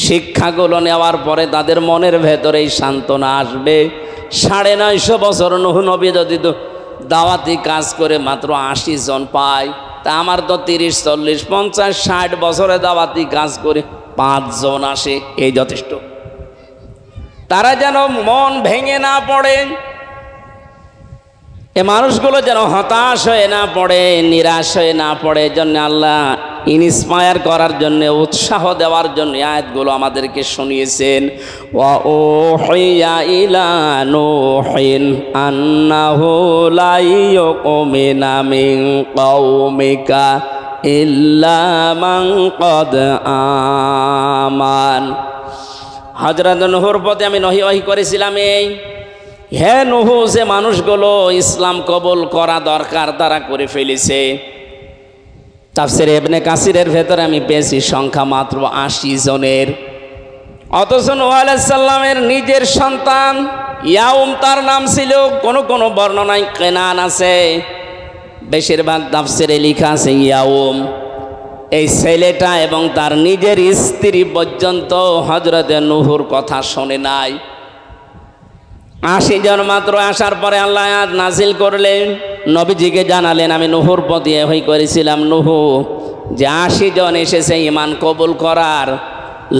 S1: শিক্ষাগুলো নেওয়ার পরে তাদের মনের ভেতরে এই সান্ত্বনা আসবে। 950 বছর নূহ নবী যদি দাওয়াতি কাজ করে মাত্র 80 জন পায়, তা আমার তো 30, 40, 50, 60 বছরে দাওয়াতি কাজ করে 5 জন আসে, এই যথেষ্ট। তারা যেন মন ভেঙে না পড়ে, এ মানুষগুলো যেন হতাশ হয়ে না পড়ে, নিরাশ হয়ে না পড়ে, জন্য আল্লাহ ইনস্পায়ার করার জন্য, উৎসাহ দেওয়ার জন্য আয়াতগুলো আমাদেরকে শুনিয়েছেন। ওয়া উহিয়া ইলা নূহিন আন্নাহু লা ইউমিনা মিন কওমিকা ইল্লা মান ক্বাদ আমান। হযরত নূহর প্রতি আমি ওহী করেছিলাম এই, হে নূহ, যে মানুষগুলো ইসলাম কবুল করা দরকার তারা করে ফেলেছে। তাফসীর ইবনে কাসিরের ভেতরে আমি পেয়েছি সংখ্যা মাত্র 80 জনের। অথচ নূহ আলাইহিস সালামের নিজের সন্তান ইয়াউম তার নাম ছিল, কোন বর্ণনায় কেনান আছে, বেশিরভাগ তাফসীরে লেখা আছে ইয়াউম। এই ছেলেটা এবং তার নিজের স্ত্রী পর্যন্ত হযরত নূহর কথা শোনে নাই। 80 জন মাত্র আসার পরে আল্লাহ আয়াত নাজিল করলেন, নবীজিকে জানালেন, আমি নূহর প্রতি ওহী করেছিলাম, নূহ যে 80 জন এসেছে ঈমান কবুল করার,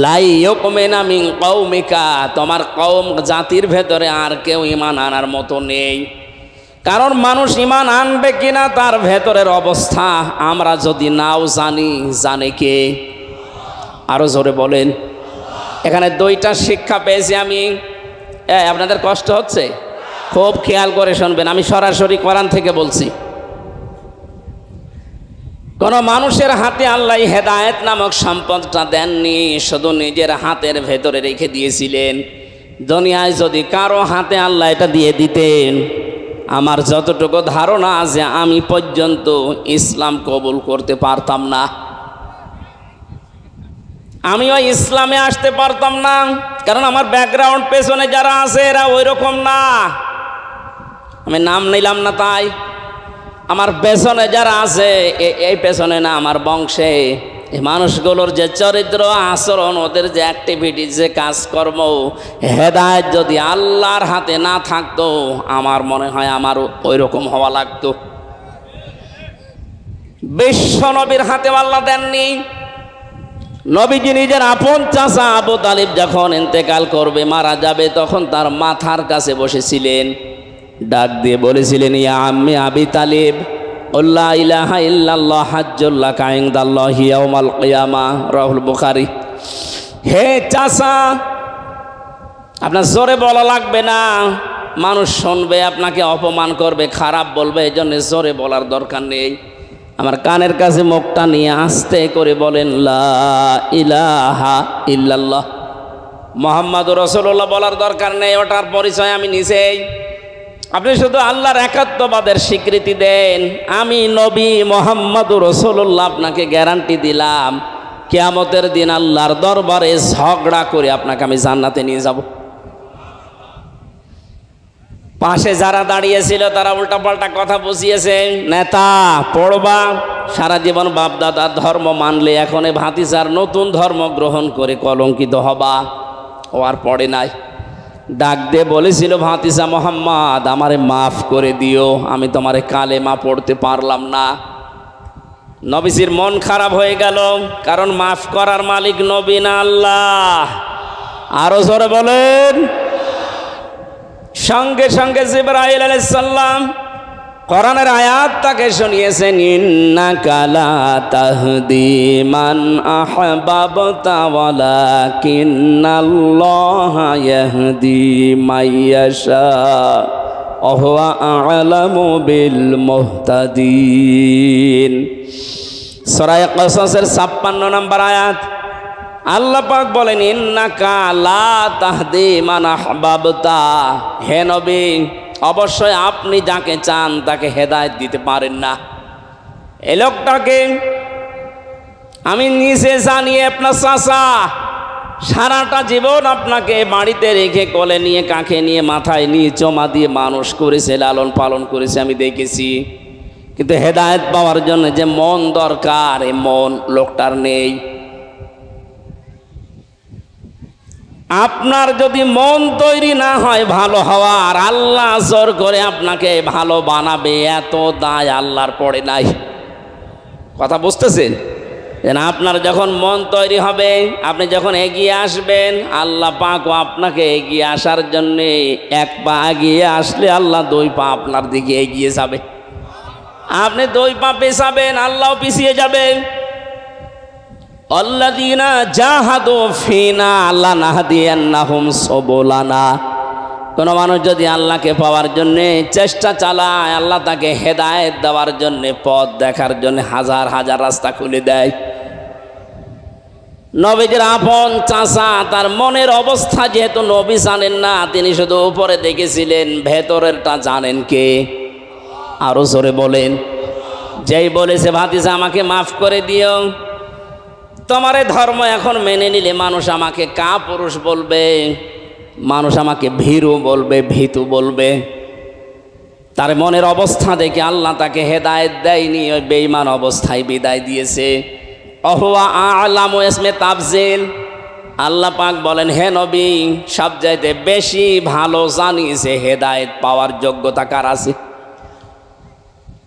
S1: লা ইউমিনা মিন কওমিকা, তোমার কওম জাতির ভেতরে আর কেউ ঈমান আনার মতো নেই। কারণ মানুষ ঈমান আনবে কিনা তার ভেতরের অবস্থা আমরা যদি নাও জানি, জানে কে? আরো জোরে বলেন। এখানে 2টা শিক্ষা পেয়েছি আমি। আপনাদের কষ্ট হচ্ছে? খুব খেয়াল করে শুনবেন, আমি সরাসরি কোরআন থেকে বলছি। কোন মানুষের হাতে আল্লাহ হেদায়েত নামক সম্পদটা দেননি, শুধু নিজের হাতের ভেতরে রেখে দিয়েছিলেন। দুনিয়ায় যদি কারো হাতে আল্লাহ এটা দিয়ে দিতেন, আমার যতটুকু ধারণা আছে আমি পর্যন্ত ইসলাম কবুল করতে পারতাম না, আমিও ইসলামে আসতে পারতাম না। কারণ আমার ব্যাকগ্রাউন্ড পেছনে যারা আছে এরা ওই রকম না, আমি নাম নিলাম না তাই। আমার পেছনে যারা আছে এই পেছনে না, আমার বংশে এই মানুষগুলোর যে চরিত্র, আচরণ, ওদের যে অ্যাক্টিভিটি, যে কাজকর্ম, হেদায়েত যদি আল্লাহর হাতে না থাকতো আমার মনে হয় আমারও ওই রকম হওয়া লাগতো। বিশ্ব নবীর হাতে আল্লাহ দেননি। নবীজি নিজের আপন চাচা আবু তালিব যখন ইন্তেকাল করবে, মারা যাবে, তখন তার মাথার কাছে বসেছিলেন, ডাক দিয়ে বলেছিলেন, ইয়া আম্মি আবি তালিব, লা ইলাহা ইল্লাল্লাহ হাজ্জুল্লাহ কাইনদাল্লাহি ইয়াউমাল কিয়ামাহ, রাহুল বুখারী। হে চাচা, আপনার জোরে বলা লাগবে না, মানুষ শুনবে, আপনাকে অপমান করবে, খারাপ বলবে, এই জন্য জোরে বলার দরকার নেই। আমার কানের কাছে মুখটা নিয়ে আস্তে করে বলেন, লা ইলাহা ইল্লাল্লাহ মুহাম্মাদুর রাসূলুল্লাহ বলার দরকার নেই, ওটার পরিচয় আমি নিজেই। আপনি শুধু আল্লাহর একাত্মবাদের স্বীকৃতি দেন। আমি নবী মুহাম্মাদুর রাসূলুল্লাহ আপনাকে গ্যারান্টি দিলাম, কিয়ামতের দিন আল্লাহর দরবারে ঝগড়া করে আপনাকে আমি জান্নাতে নিয়ে যাব। পাশে যারা দাঁড়িয়েছিল তারা উল্টাপাল্টা কথা বুঝিয়েছে, নেতা পড়বা, সারা জীবন বাপ দাদার ধর্ম মানলে এখন ভাতিজার নতুন ধর্ম গ্রহণ করে কলঙ্কিত হবা। ও আর পড়ে নাই, ডাক দিয়ে বলেছিল, ভাতিজা মোহাম্মদ আমারে মাফ করে দিও, আমি তোমারে কালেমা পড়তে পারলাম না। নবীজির মন খারাপ হয়ে গেল, কারণ মাফ করার মালিক নবী না আল্লাহ। আরো জোরে বলেন। সঙ্গে সঙ্গে জিবরাইল আলাইহিস সালাম কোরআনের আয়াত তাকে শুনিয়েছেন, ইন্নাকা লা তাহদি মান আহবাবতা ওয়ালাকিন্নাল্লাহা ইয়াহদি মাইয়াশা ওয়া হুয়া আ'লামু বিল মুহতাদিন। সূরা কসসের 56 নম্বর আয়াত আল্লাহ পাক বলেন, ইন্নাকা লা তাহদি মান আহবাবতা, হে নবী অবশ্যই আপনি যাকে চান তাকে হেদায়েত দিতে পারেন না। এই লোকটাকে আমি নিজে জানিয়ে আপনার চাচা সারাটা জীবন আপনাকে বাড়িতে রেখে কোলে নিয়ে কাঁখে নিয়ে মাথায় নিয়ে চমা দিয়ে মানুষ করেছে, লালন পালন করেছে, আমি দেখেছি। কিন্তু হেদায়েত পাওয়ার জন্য যে মন দরকার, এই মন লোকটার নেই। আপনার যদি মন তৈরি না হয় ভালো হওয়ার, আল্লাহ জোর করে আপনাকে ভালো বানাবে, এত দায় আল্লাহর পড়ে নাই। কথা বুঝতেছেন? আপনার যখন মন তৈরি হবে, আপনি যখন এগিয়ে আসবেন, আল্লাহ পাকও আপনাকে এগিয়ে আসার জন্যে এক পা এগিয়ে আসলে আল্লাহ দুই পা আপনার দিকে এগিয়ে যাবে। আপনি দুই পা পেছাবেন, আল্লাহ পিছিয়ে যাবে। আল্লাযীনা জাহাদু ফিনা লানাহদিয়ান্নাহুম সুবুলানা। কোনো মানুষ যদি আল্লাহকে পাওয়ার জন্য চেষ্টা চালায়, আল্লাহ তাকে হেদায়েত দেওয়ার জন্য, পথ দেখার জন্য হাজার হাজার রাস্তা খুলে দেয়। নবীজির আপন চাচা, তার মনের অবস্থা যেহেতু নবী জানেন না, তিনি শুধু উপরে দেখেছিলেন, ভেতরেরটা জানেন কে? আরো জোরে বলেন। যেই বলেছে, ভাতিজা আমাকে মাফ করে দিও, তোমার এই ধর্ম এখন মেনে নিলে মানুষ আমাকে কাপুরুষ বলবে, মানুষ আমাকে ভীরু বলবে, ভীতু বলবে। তার মনের অবস্থা দেখে আল্লাহ তাকে হেদায়েত দেয়নি, ওই বেঈমান অবস্থায় বিদায় দিয়েছে। অহুয়া আ'লামু ইসমে তাফজিল। আল্লাহ পাক বলেন, হে নবী সবচাইতে বেশি ভালো জানি যে হেদায়েত পাওয়ার যোগ্যতা কার আছে।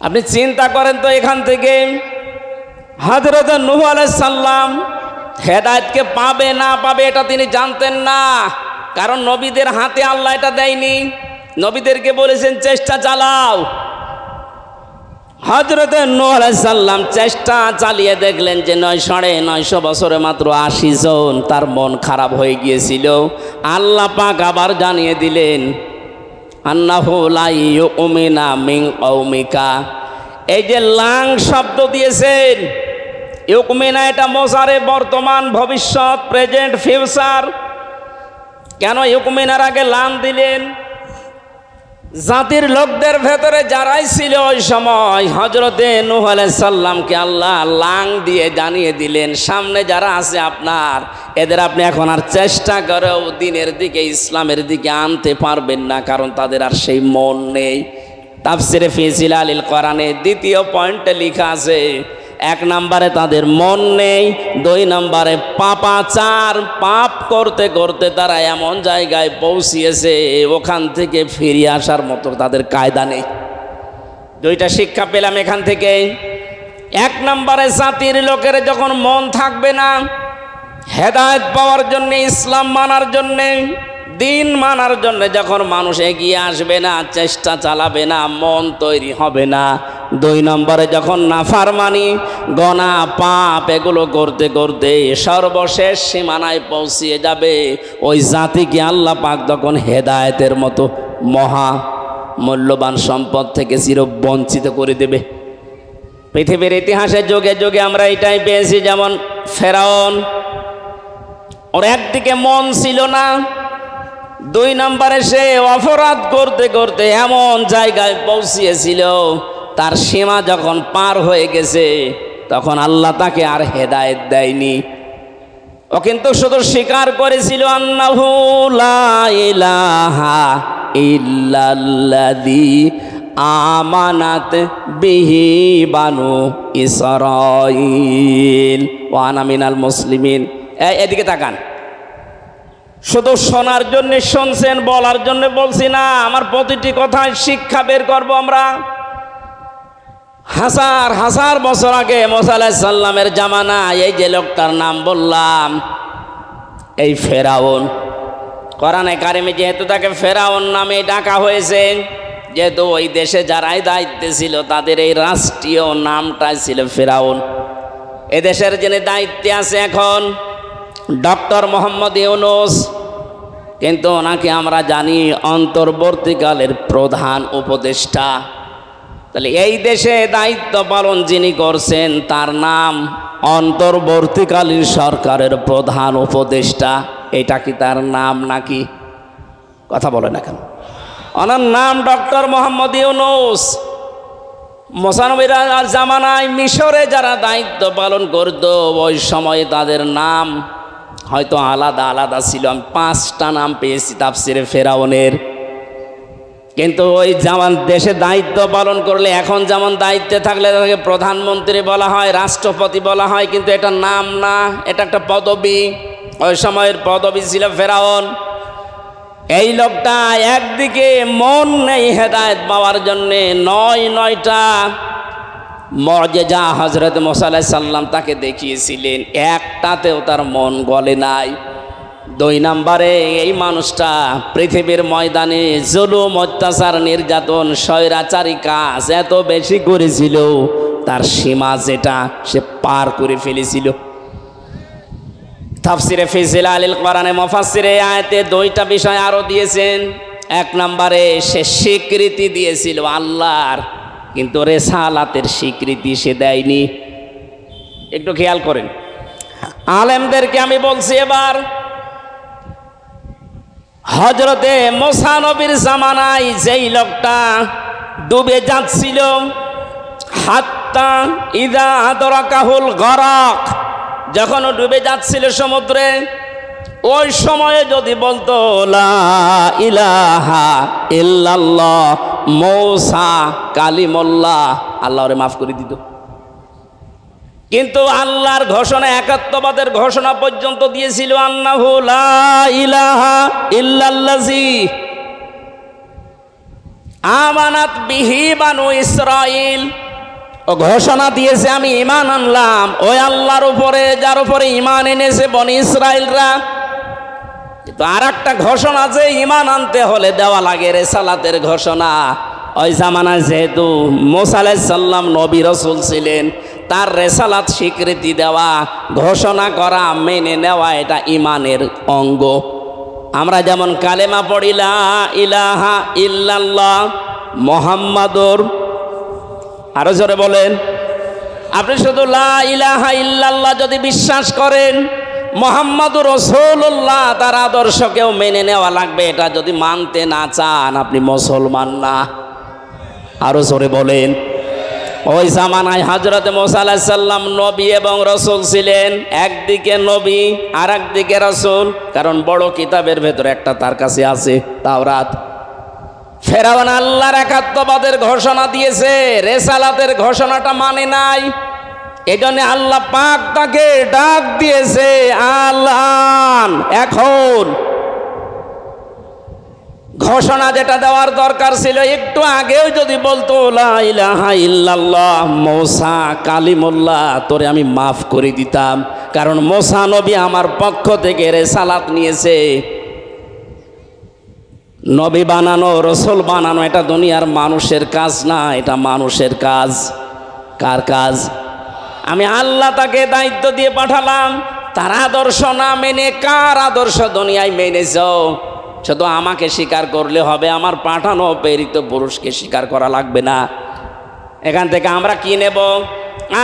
S1: আপনি চিন্তা করেন তো, এখান থেকে হযরত নূহ আলাইহিস সালাম হেদায়েতকে পাবে না পাবে এটা তিনি জানতেন না, কারণ নবীদের হাতে আল্লাহ এটা দেয়নি। নবীদেরকে বলেছেন চেষ্টা চালাও। হযরত নূহ আলাইহিস সালাম চেষ্টা চালিয়ে দেখলেন যে 950 বছরে মাত্র 80 জন। তার মন খারাপ হয়ে গিয়েছিল। আল্লাহ পাক আবার জানিয়ে দিলেন, আন্নাহু লা ইউমিনা মিন কওমিকা। এই যে লাং শব্দ দিয়েছেন, ইউমিনা, এটা মোজারে, বর্তমান, ভবিষ্যৎ, প্রেজেন্ট, ফিউচার। কেন ইউমিনার আগে লাম দিলেন? জাতির লোকদের ভেতরে যারাই ছিল ওই সময়, হযরতে নূহ আলাইহিস সালামকে আল্লাহ লাং দিয়ে জানিয়ে দিলেন, সামনে যারা আছে আপনার, এদের আপনি এখন আর চেষ্টা করেও দিনের দিকে, ইসলামের দিকে আনতে পারবেন না, কারণ তাদের আর সেই মন নেই। তাফসিরে ফি জিলালিল কোরআনে দ্বিতীয় পয়েন্টে লেখা আছে, 1 নম্বরে তাদের মন নেই, 2 নম্বরে পাপাচার, পাপ করতে করতে তারা এমন জায়গায় পৌঁছিয়েছে ওখান থেকে ফিরে আসার মতো তাদের কায়দা নেই। 2টা শিক্ষা পেলাম এখান থেকে। এক নম্বরে জাতির লোকের যখন মন থাকবে না হেদায়েত পাওয়ার জন্য, ইসলাম মানার জন্য, দিন মানার জন্য যখন মানুষ এগিয়ে আসবে না, চেষ্টা চালাবে না, মন তৈরি হবে না। দুই নম্বরে যখন নাফরমানি, গনা, পাপ এগুলো করতে করতে সর্বশেষ সীমানায় পৌঁছিয়ে যাবে, ওই জাতিকে আল্লাহ পাক তখন হেদায়েতের মতো মহা মূল্যবান সম্পদ থেকে চিরবঞ্চিত করে দেবে। পৃথিবীর ইতিহাসে যুগে যুগে আমরা এটাই পেয়েছি। যেমন ফেরাউন, ওর একদিকে মন ছিল না, দুই নম্বরে সে অপরাধ করতে করতে এমন জায়গায় পৌঁছিয়েছিল, তার সীমা যখন পার হয়ে গেছে তখন আল্লাহ তাকে আর হেদায়েত দেয়নি। ও কিন্তু শুধু স্বীকার করেছিল আন্নাহু লা ইলাহা ইল্লাল্লাযী আমানাত বিহি বানু ইসরাঈল ওয়া আনা মিনাল মুসলিমিন। এদিকে তাকান, শুধু শোনার জন্য শুনছেন, বলার জন্য বলছি না। আমার প্রতিটি কথায় শিক্ষা বের করব আমরা। হাজার হাজার বছর আগে মুসা আলাইহিস সালামের জামানায় এই যে লোকটার নাম বললাম, এই ফেরাউন, কোরআনে কারিমে যেহেতু তাকে ফেরাউন নামে ডাকা হয়েছে, যেহেতু ওই দেশে যারাই দায়িত্বে ছিল তাদের এই রাষ্ট্রীয় নামটাই ছিল ফেরাউন। এদেশের যিনি দায়িত্বে আছে এখন ডক্টর মোহাম্মদ ইউনূস, কিন্তু ওনাকে আমরা জানি অন্তর্বর্তীকালের প্রধান উপদেষ্টা। তাহলে এই দেশে দায়িত্ব পালন যিনি করছেন তার নাম অন্তর্বর্তীকালীন সরকারের প্রধান উপদেষ্টা। এটা কি তার নাম নাকি? কথা বলে না কেন? ওনার নাম ডক্টর মোহাম্মদ ইউনূস। মুসা নবীর জামানায় মিশরে যারা দায়িত্ব পালন করত ওই সময় তাদের নাম হয়তো আলাদা আলাদা ছিল। আমি 5টা নাম পেয়েছি তাফসিরে ফেরাউনের। কিন্তু ওই যেমন দেশে দায়িত্ব পালন করলে, এখন যেমন দায়িত্বে থাকলে তাকে প্রধানমন্ত্রী বলা হয়, রাষ্ট্রপতি বলা হয়, কিন্তু এটা নাম না, এটা একটা পদবি। ওই সময়ের পদবি ছিল ফেরাউন। এই লোকটা একদিকে মন নেই হেদায়েত পাওয়ার জন্যে, 9টা মুআজিজা হযরত মুসা আলাইহিস সালাম তাকে দেখিয়েছিলেন, একটাতেও তার মন গলে নাই। 2 নম্বরে এই মানুষটা পৃথিবীর ময়দানে জুলুম, অত্যাচার, নির্যাতন, স্বৈরাচারী কাজ এত বেশি করেছিল, তার সীমা যেটা সে পার করে ফেলেছিল। তাফসিরে ফি জিলালিল কোরআনে মুফাসসিরে আয়াতে 2টা বিষয় আরো দিয়েছেন। 1 নম্বরে সে স্বীকৃতি দিয়েছিল আল্লাহর, কিন্তু রেসালাতের স্বীকৃতি সে দেয়নি। একটু খেয়াল করেন, আলেমদেরকে আমি বলছি এবার, হযরতে মুসা নবীর জামানায় যেই লোকটা ডুবে যাচ্ছিল, হাত্তা ইযা আদরাকাহুল গরাক, যখন ডুবে যাচ্ছিল সমুদ্রে, ওই সময়ে যদি বলতো লা ইলাহা ইল্লাল্লাহ মুসা কালিমুল্লাহ, আল্লাহ ওরে মাফ করে দিত। কিন্তু আল্লাহর ঘোষণা, একাত্মবাদের ঘোষণা পর্যন্ত দিয়েছিল, আন্নাহু লা ইলাহা ইল্লাল্লাযী আমানাত বিহি বানু ইসরাঈল। ও ঘোষণা দিয়েছে আমি ঈমান আনলাম ওই আল্লাহর উপরে যার উপরে ঈমান এনেছে বনি ইসরাঈলরা। কিন্তু আর একটা ঘোষণা যে ঈমান আনতে হলে দেওয়া লাগে, রেসালাতের ঘোষণা। ওই জামানায় যেহেতু মুসা আলাইহিস সালাম নবী রাসূল ছিলেন, তার রেসালাত স্বীকৃতি দেওয়া, ঘোষণা করা, মেনে নেওয়া, এটা ঈমানের অঙ্গ। আমরা যেমন কালেমা পড়ি লা ইলাহা ইল্লাল্লাহ মুহাম্মাদুর, আরো জোরে বলেন। আপনি শুধু লা ইলাহা ইল্লাল্লাহ যদি বিশ্বাস করেন, মুহাম্মাদুর রাসূলুল্লাহ তার আদর্শকেও মেনে নেওয়া লাগবে। এটা যদি মানতে না চান আপনি মুসলমান না। আরো জোরে বলেন। ওই জামানায় হযরত মুসা আলাইহিস সালাম নবী এবং রাসূল ছিলেন, একদিকে নবী আর একদিকে রাসূল, কারণ বড় কিতাবের ভেতরে একটা তার কাছে আছে, তাওরাত। ফেরাউন আল্লাহর একাত্মবাদের ঘোষণা দিয়েছে, রেসালাতের ঘোষণাটা মানে নাই। এজন্য আল্লাহ পাক তাকে ডাক দিয়েছে আল্লাহ, এখন ঘোষণা যেটা দেওয়ার দরকার ছিল একটু আগেও যদি বলতো লা ইলাহা ইল্লাল্লাহ মুসা কালিমুল্লাহ, তোরে আমি মাফ করে দিতাম, কারণ মুসা নবী আমার পক্ষ থেকে রিসালাত নিয়েছে। নবী বানানো, রসুল বানানো এটা দুনিয়ার মানুষের কাজ না, এটা মানুষের কাজ। কার কাজ? আমি আল্লাহ তাকে দায়িত্ব দিয়ে পাঠালাম, তার আদর্শ না মেনে কার আদর্শ দুনিয়ায় মেনেছ? শুধু আমাকে স্বীকার করলে হবে, আমার পাঠানো প্রেরিত পুরুষকে স্বীকার করা লাগবে না। এখান থেকে আমরা কি নেব?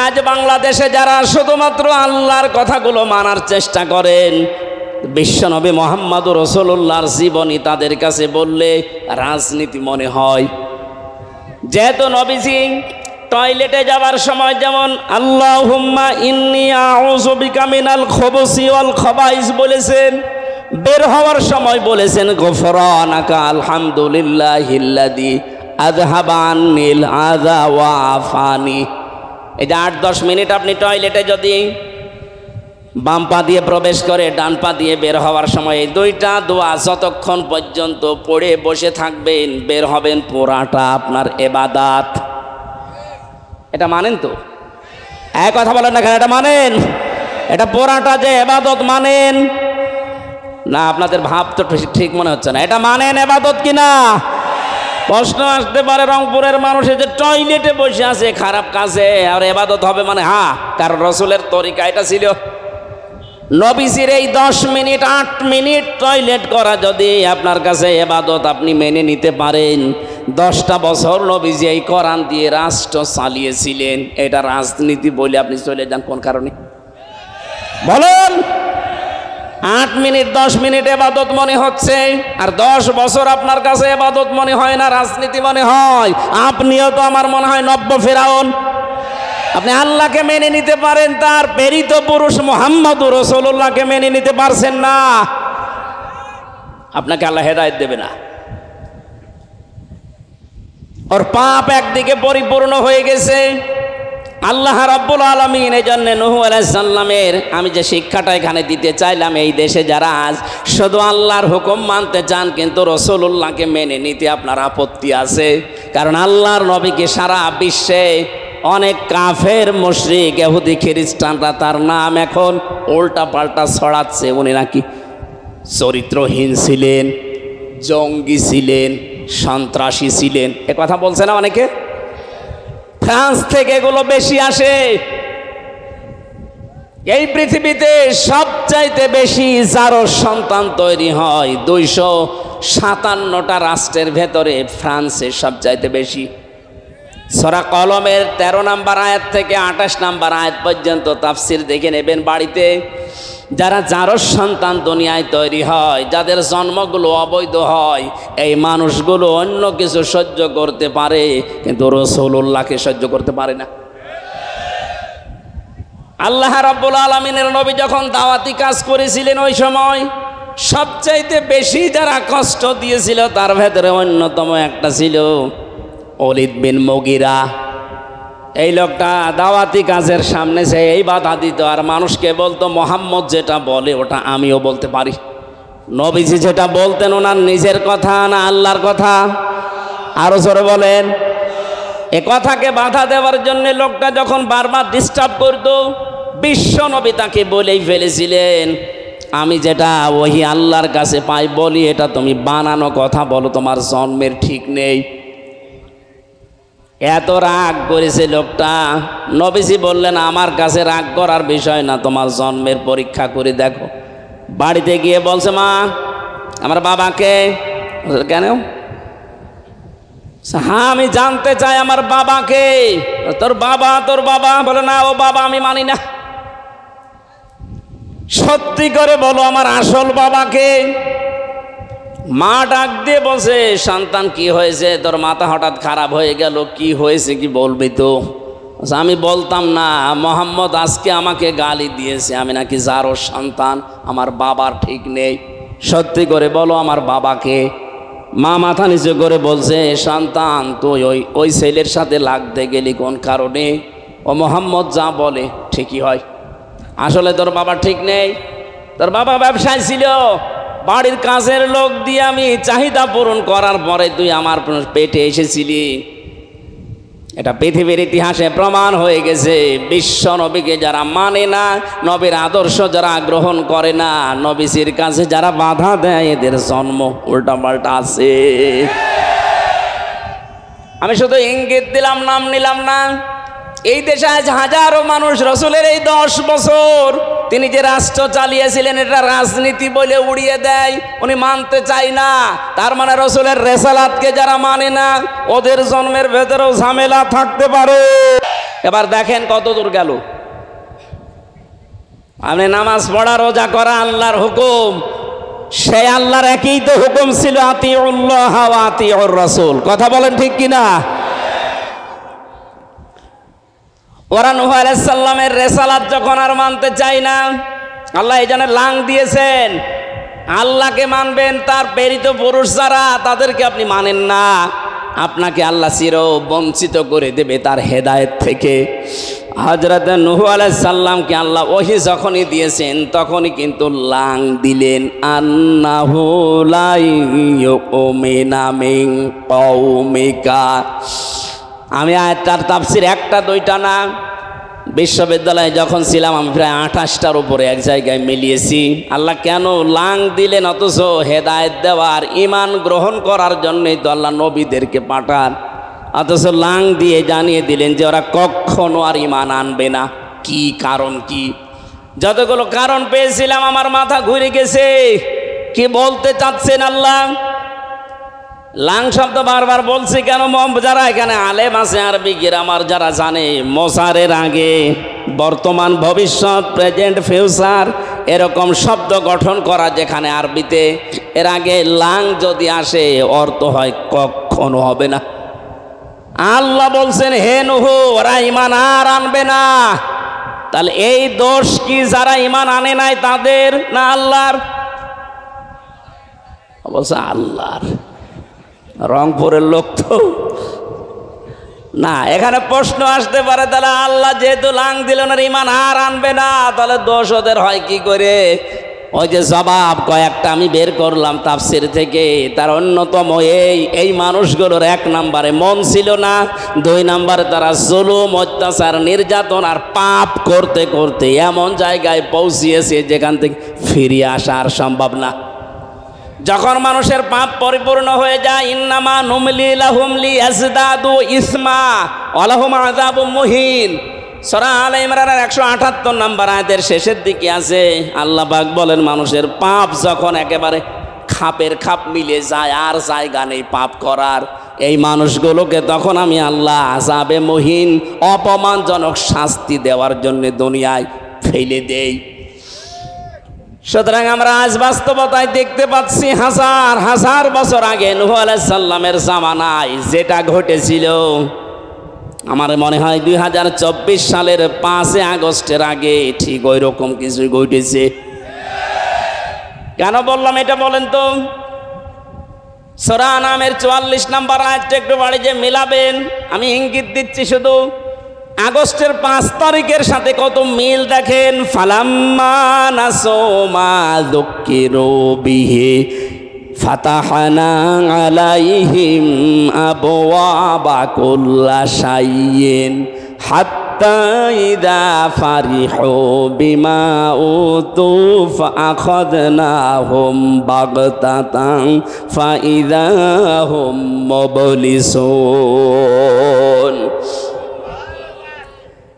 S1: আজ বাংলাদেশে যারা শুধুমাত্র আল্লাহর কথাগুলো মানার চেষ্টা করেন, বিশ্বনবী মুহাম্মদুর রাসূলুল্লাহর জীবনী তাদের কাছে বললে রাজনীতি মনে হয়। যেহেতু নবীজি টয়লেটে যাবার সময় যেমন আল্লাহুম্মা ইন্নী আউযু বিকা মিনাল খুবুসি ওয়াল খাবাইস বলেছেন, বের হওয়ার সময় বলেছেন গফরানাকা আলহামদুলিল্লাহিল্লাযী আযহাবা আন্নিল আযা ওয়া আফানি। এই যে 8-10 মিনিট আপনি টয়লেটে যদি বাম পা দিয়ে প্রবেশ করে ডান পা দিয়ে বের হওয়ার সময় এই দুইটা দোয়া যতক্ষণ পর্যন্ত পড়ে বসে থাকবেন, বের হবেন, পুরাটা আপনার ইবাদত। এটা মানেন তো? এক কথা বলেন না কেন? এটা মানেন? এটা পুরাটা যে ইবাদত মানেন না? আপনাদের ভাব তো ঠিক মনে হচ্ছে না। এটা মানেন ইবাদত কিনা? প্রশ্ন আসতে পারে রংপুরের মানুষের যে টয়লেটে বসে আছে খারাপ কাজে, আর ইবাদত হবে মানে? হ্যাঁ, কারণ রসুলের তরিকা এটা ছিল। নবীজির এই 10 মিনিট 8 মিনিট টয়লেট করা যদি আপনার কাছে ইবাদত আপনি মেনে নিতে পারেন, 10টা বছর নবীজি এই কোরআন দিয়ে রাষ্ট্র চালিয়েছিলেন, এটা রাজনীতি বলে আপনি চলে যান কোন কারণে? বলুন। 8 মিনিট 10 মিনিট ইবাদত মনে হচ্ছে, আর 10 বছর আপনার কাছে ইবাদত মনে হয় না, রাজনীতি মনে হয়। আপনিও তো আমার মনে হয় নব্য ফেরাউন। আপনি আল্লাহকে মেনে নিতে পারেন, তার প্রেরিত পুরুষ মুহাম্মদুর রাসূলুল্লাহকে মেনে নিতে পারছেন না, আপনাকে আল্লাহ হেদায়েত দেবে না। ওর পাপ একদিকে পরিপূর্ণ হয়ে গেছে। আল্লাহ রাব্বুল আলামিন এই জন্য নূহ আলাইহিস সালামের আমি যে শিক্ষাটা এখানে দিতে চাইলাম, এই দেশে যারা আজ শুধু আল্লাহর হুকুম মানতে চান কিন্তু রাসূলুল্লাহকে মেনে নিতে আপনার আপত্তি আছে, কারণ আল্লাহর নবীকে সারা বিশ্বে অনেক কাফের মুশরিক ইহুদি খ্রিস্টানরা তার নাম এখন উল্টা পাল্টা ছড়াচ্ছে। উনি নাকি চরিত্রহীন ছিলেন, জঙ্গি ছিলেন, সন্ত্রাসী ছিলেন, এ কথা বলছে না অনেকে? ফ্রান্স থেকে এগুলো বেশি আসে। এই পৃথিবীতে সবচাইতে বেশি যারো সন্তান তৈরি হয় 257টা রাষ্ট্রের ভেতরে ফ্রান্সে সবচাইতে বেশি। সূরা কলমের 13 নম্বর আয়াত থেকে 28 নম্বর আয়াত পর্যন্ত তাফসির দেখে নেবেন বাড়িতে। যারা যারো সন্তান দুনিয়ায় তৈরি হয়, যাদের জন্মগুলো অবৈধ হয়, এই মানুষগুলো অন্য কিছু সহ্য করতে পারে কিন্তু রাসূলুল্লাহকে সহ্য করতে পারে না। আল্লাহ রাব্বুল আলামিনের নবী যখন দাওয়াতি কাজ করেছিলেন, ওই সময় সবচাইতে বেশি যারা কষ্ট দিয়েছিল তার ভেতরে অন্যতম একটা ছিল ওলীদ বিন মুগীরা। এই লোকটা দাওয়াতি কাজের সামনে সে এই বাধা দিত, আর মানুষকে বলতো মোহাম্মদ যেটা বলে ওটা আমিও বলতে পারি। নবীজি যেটা বলতেন ওনার নিজের কথা না আল্লাহর কথা? আরো জোরে বলেন। এ কথাকে বাধা দেওয়ার জন্য লোকটা যখন বারবার ডিস্টার্ব করত, বিশ্ব নবী তাকে বলেই ফেলেছিলেন, আমি যেটা ওহি আল্লাহর কাছে পাই বলি, এটা তুমি বানানো কথা বলো, তোমার জন্মের ঠিক নেই। এত রাগ করেছে লোকটা। নবীজি বললেন, আমার কাছে রাগ করার বিষয় না, তোমার জন্মের পরীক্ষা করে দেখো। বাড়িতে গিয়ে বলছে, মা আমার বাবাকে। কেন? হ্যাঁ আমি জানতে চাই আমার বাবাকে। তোর বাবা? বলে না, ও বাবা আমি মানি না। সত্যি করে বলো আমার আসল বাবাকে। মা ডাক দিয়ে বলছে, সন্তান কি হয়েছে? তোর মাথা হঠাৎ খারাপ হয়ে গেল, কি হয়েছে কি বলবি তো? আমি বলতাম না, মোহাম্মদ আজকে আমাকে গালি দিয়েছে, আমি নাকি যারো সন্তান, আমার বাবার ঠিক নেই। সত্যি করে বলো আমার বাবাকে। মা মাথা নিচু করে বলছে, সন্তান তুই ওই ছেলের সাথে লাগতে গেলি কোন কারণে? ও মোহাম্মদ যা বলে ঠিকই হয়। আসলে তোর বাবা ঠিক নেই। তোর বাবা ব্যবসায় ছিল, বাড়ির কাছের লোক দিয়ে আমি চাহিদা পূরণ করার পরে তুই আমার পেটে এসেছিলি। এটা পৃথিবীর ইতিহাসে প্রমাণ হয়ে গেছে। বিশ্ব নবীকে যারা মানে না, নবীর আদর্শ যারা গ্রহণ করে না, নবীজির কাছে যারা বাধা দেয়, এদের জন্ম উল্টাপাল্টা আছে। আমি শুধু ইঙ্গিত দিলাম, নাম নিলাম না। এই দেশে আজ হাজারো মানুষ রসুলের এই 10 বছর তিনি যে রাষ্ট্র চালিয়েছিলেন এটা রাজনীতি বলে উড়িয়ে দেয়, উনি মানতে চায় না। তার মানে রসুলের রেসালাতকে যারা মানে না, ওদের জন্মের ভেতরেও ঝামেলা থাকতে পারে। এবার দেখেন কত দূর গেল। আপনি নামাজ পড়া, রোজা করা আল্লাহর হুকুম, সে আল্লাহর একই তো হুকুম ছিল, আতিউল্লাহ ওয়া আতিউর রাসূল। কথা বলেন ঠিক কিনা? ওরা নূহ আলাইহিস সালামের রেসালাত যখন আর মানতে চায় না, আল্লাহ এই জন্য লাং দিয়েছেন। আল্লাহকে মানবেন, তার প্রেরিত পুরুষ যারা, তাদেরকে আপনি মানেন না, আপনাকে আল্লাহ চির বঞ্চিত করে দেবে তার হেদায়েত থেকে। হযরত নূহ আলাইহিস সালামকে আল্লাহ ওহী যখনই দিয়েছেন তখনই কিন্তু লাং দিলেন, আন্নাহু লা ইউমিনা মিন কওমিকা। আমি আয়াতটার তাফসীর একটা দুইটা না, বিশ্ববিদ্যালয়ে যখন ছিলাম আমি প্রায় 28টার উপরে এক জায়গায় মিলিয়েছি। আল্লাহ কেন লাং দিলেন? অথচ হেদায়েত দেওয়ার, ঈমান গ্রহণ করার জন্যই তো আল্লাহ নবীদেরকে পাঠান, অথচ লাং দিয়ে জানিয়ে দিলেন যে ওরা কখনো আর ঈমান আনবে না। কি কারণ? কি যতগুলো কারণ পেয়েছিলাম আমার মাথা ঘুরে গেছে। কি বলতে চাচ্ছেন আল্লাহ? লাং শব্দ বারবার বলছি কেন? যারা এখানে আলেম আছে, আরবি গ্রামার যারা জানে, মোসারের আগে বর্তমান, ভবিষ্যৎ, প্রেজেন্ট, ফিউচার এরকম শব্দ গঠন করা যেখানে আরবিতে, এর আগে লাং যদি আসে অর্থ হয় কখনো হবে না। আল্লাহ বলছেন, হে নূহ, ওরা ঈমান আর আনবে না। তাহলে এই দোষ কি যারা ঈমান আনে নাই তাদের, না আল্লাহর? অবশ্য আল্লাহর। রংপুরের লোক তো না। এখানে প্রশ্ন আসতে পারে, তাহলে আল্লাহ যেহেতু লাং দিল না, ঈমান আর আনবে না, তাহলে দোষ ওদের হয় কি করে? ওই যে জবাব কয়েকটা আমি বের করলাম তাফসীর থেকে, তার অন্যতম এই মানুষগুলোর 1 নম্বরে মন ছিল না, 2 নম্বরে তারা জুলুম, অত্যাচার, নির্যাতন আর পাপ করতে করতে এমন জায়গায় পৌঁছিয়েছে যেখান থেকে ফিরিয়ে আসা আর সম্ভব না। যখন মানুষের পাপ পরিপূর্ণ হয়ে যায়, ইন্নামা নুমলি লাহুম লিয়াজদাদু ইসমা ওয়া লাহুম আযাবুম মুহিন। সূরা আলে ইমরানের 178 নম্বর আয়াতের শেষের দিকে আছে, আল্লাহ পাক বলেন, মানুষের পাপ যখন একেবারে খাপের খাপ মিলে যায়, আর জায়গা নেই পাপ করার, এই মানুষগুলোকে তখন আমি আল্লাহ আযাবে মুহিন, অপমানজনক শাস্তি দেওয়ার জন্য দুনিয়ায় ফেলে দেই। সুতরাং আমরা আজ বাস্তবতায় দেখতে পাচ্ছি, হাজার হাজার বছর আগে নূহ আলাইহিস সালামের জামানায় যেটা ঘটেছিল, আমার মনে হয় 2024 সালের 5 আগস্টের আগে ঠিক ওই রকম কিছু ঘটেছে। কেন বললাম এটা বলেন তো? সূরা আনামের 44 নম্বর আয়াতটা একটু বাড়ি যে মিলাবেন, আমি ইঙ্গিত দিচ্ছি শুধু। আগস্টের 5 তারিখের সাথে কত মিল দেখেন। ফালাম্মা নাসু মা যুক্কিরু বিহি ফাতাহনা আলাইহিম আবওয়াবা কুল্লা শাইইন হাত্তা ইযা ফারিহু বিমা উতু ফাআখাযনাহুম বাগতাতান ফাইযা হুম মুবলিসুন।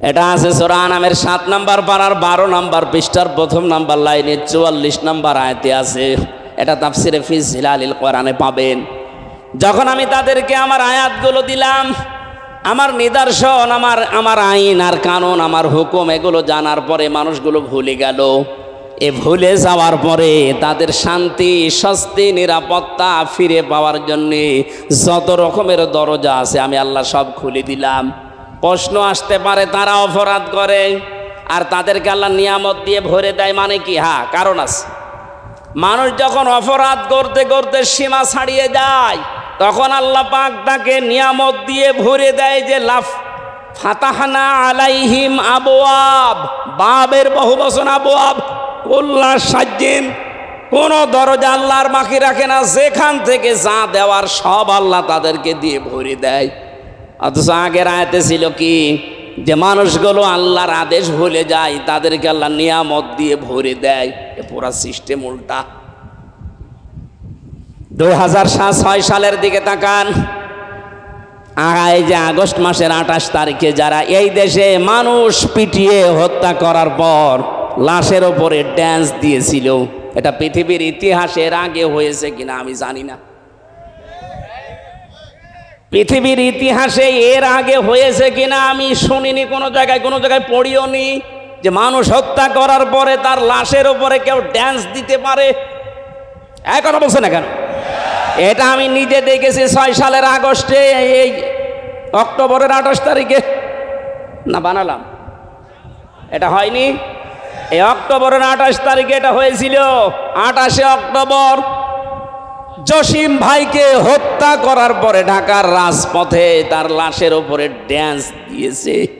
S1: এটা আছে সূরা আনামের 7 নম্বর পারার 12 নম্বর পৃষ্ঠার 1ম নম্বর লাইনে 44 নম্বর আয়াতে আছে। এটা তাফসিরে ফি জিলালিল কোরআনে পাবেন। যখন আমি তাদেরকে আমার আয়াতগুলো দিলাম, আমার নিদর্শন, আমার আইন আর কানুন, আমার হুকুম, এগুলো জানার পরে মানুষগুলো ভুলে গেল। এ ভুলে যাওয়ার পরে তাদের শান্তি, স্বস্তি, নিরাপত্তা ফিরে পাওয়ার জন্যে যত রকমের দরজা আছে আমি আল্লাহ সব খুলে দিলাম। প্রশ্ন আসতে পারে, তারা অপরাধ করে আর তাদেরকে আল্লাহ নিয়ামত দিয়ে ভরে দেয়, মানে কি? হ্যাঁ, কারণ আছে। মানুষ যখন অপরাধ করতে করতে সীমা ছাড়িয়ে যায়, তখন আল্লাহ পাক তাকে নিয়ামত দিয়ে ভরে দেয়। যে লাফ ফাতাহনা আলাইহিম আবওয়াব, বাবের বহুবচন আবওয়াব, কুল্লা শাইইন, কোনো দরজা আল্লাহর বাকি রাখে না, যেখান থেকে যা দেওয়ার সব আল্লাহ তাদেরকে দিয়ে ভরে দেয়। অথচ আগের আয়াতে ছিল কি, যে মানুষগুলো আল্লাহর আদেশ ভুলে যায় তাদেরকে আল্লাহ নিয়ামত দিয়ে ভরে দেয়। এ পুরা সিস্টেম উল্টা। 2006 সালের দিকে তাকান, এই যে আগস্ট মাসের 28 তারিখে যারা এই দেশে মানুষ পিটিয়ে হত্যা করার পর লাশের ওপরে ড্যান্স দিয়েছিল, এটা পৃথিবীর ইতিহাসের আগে হয়েছে কিনা আমি জানি না। পৃথিবীর ইতিহাসে এর আগে হয়েছে কিনা আমি শুনিনি, কোনো জায়গায় পড়িও নি যে মানুষ হত্যা করার পরে তার লাশের ওপরে কেউ ড্যান্স দিতে পারে। কথা বলছে না কেন? এটা আমি নিজে দেখেছি 6 সালের আগস্টে, এই অক্টোবরের 28 তারিখে না বানালাম, এটা হয়নি। এই অক্টোবরের 28 তারিখে এটা হয়েছিল। 28শে অক্টোবর জসিম ভাইকে হত্যা করার পরে ঢাকার রাজপথে তার লাশের ওপরে ড্যান্স দিয়েছে।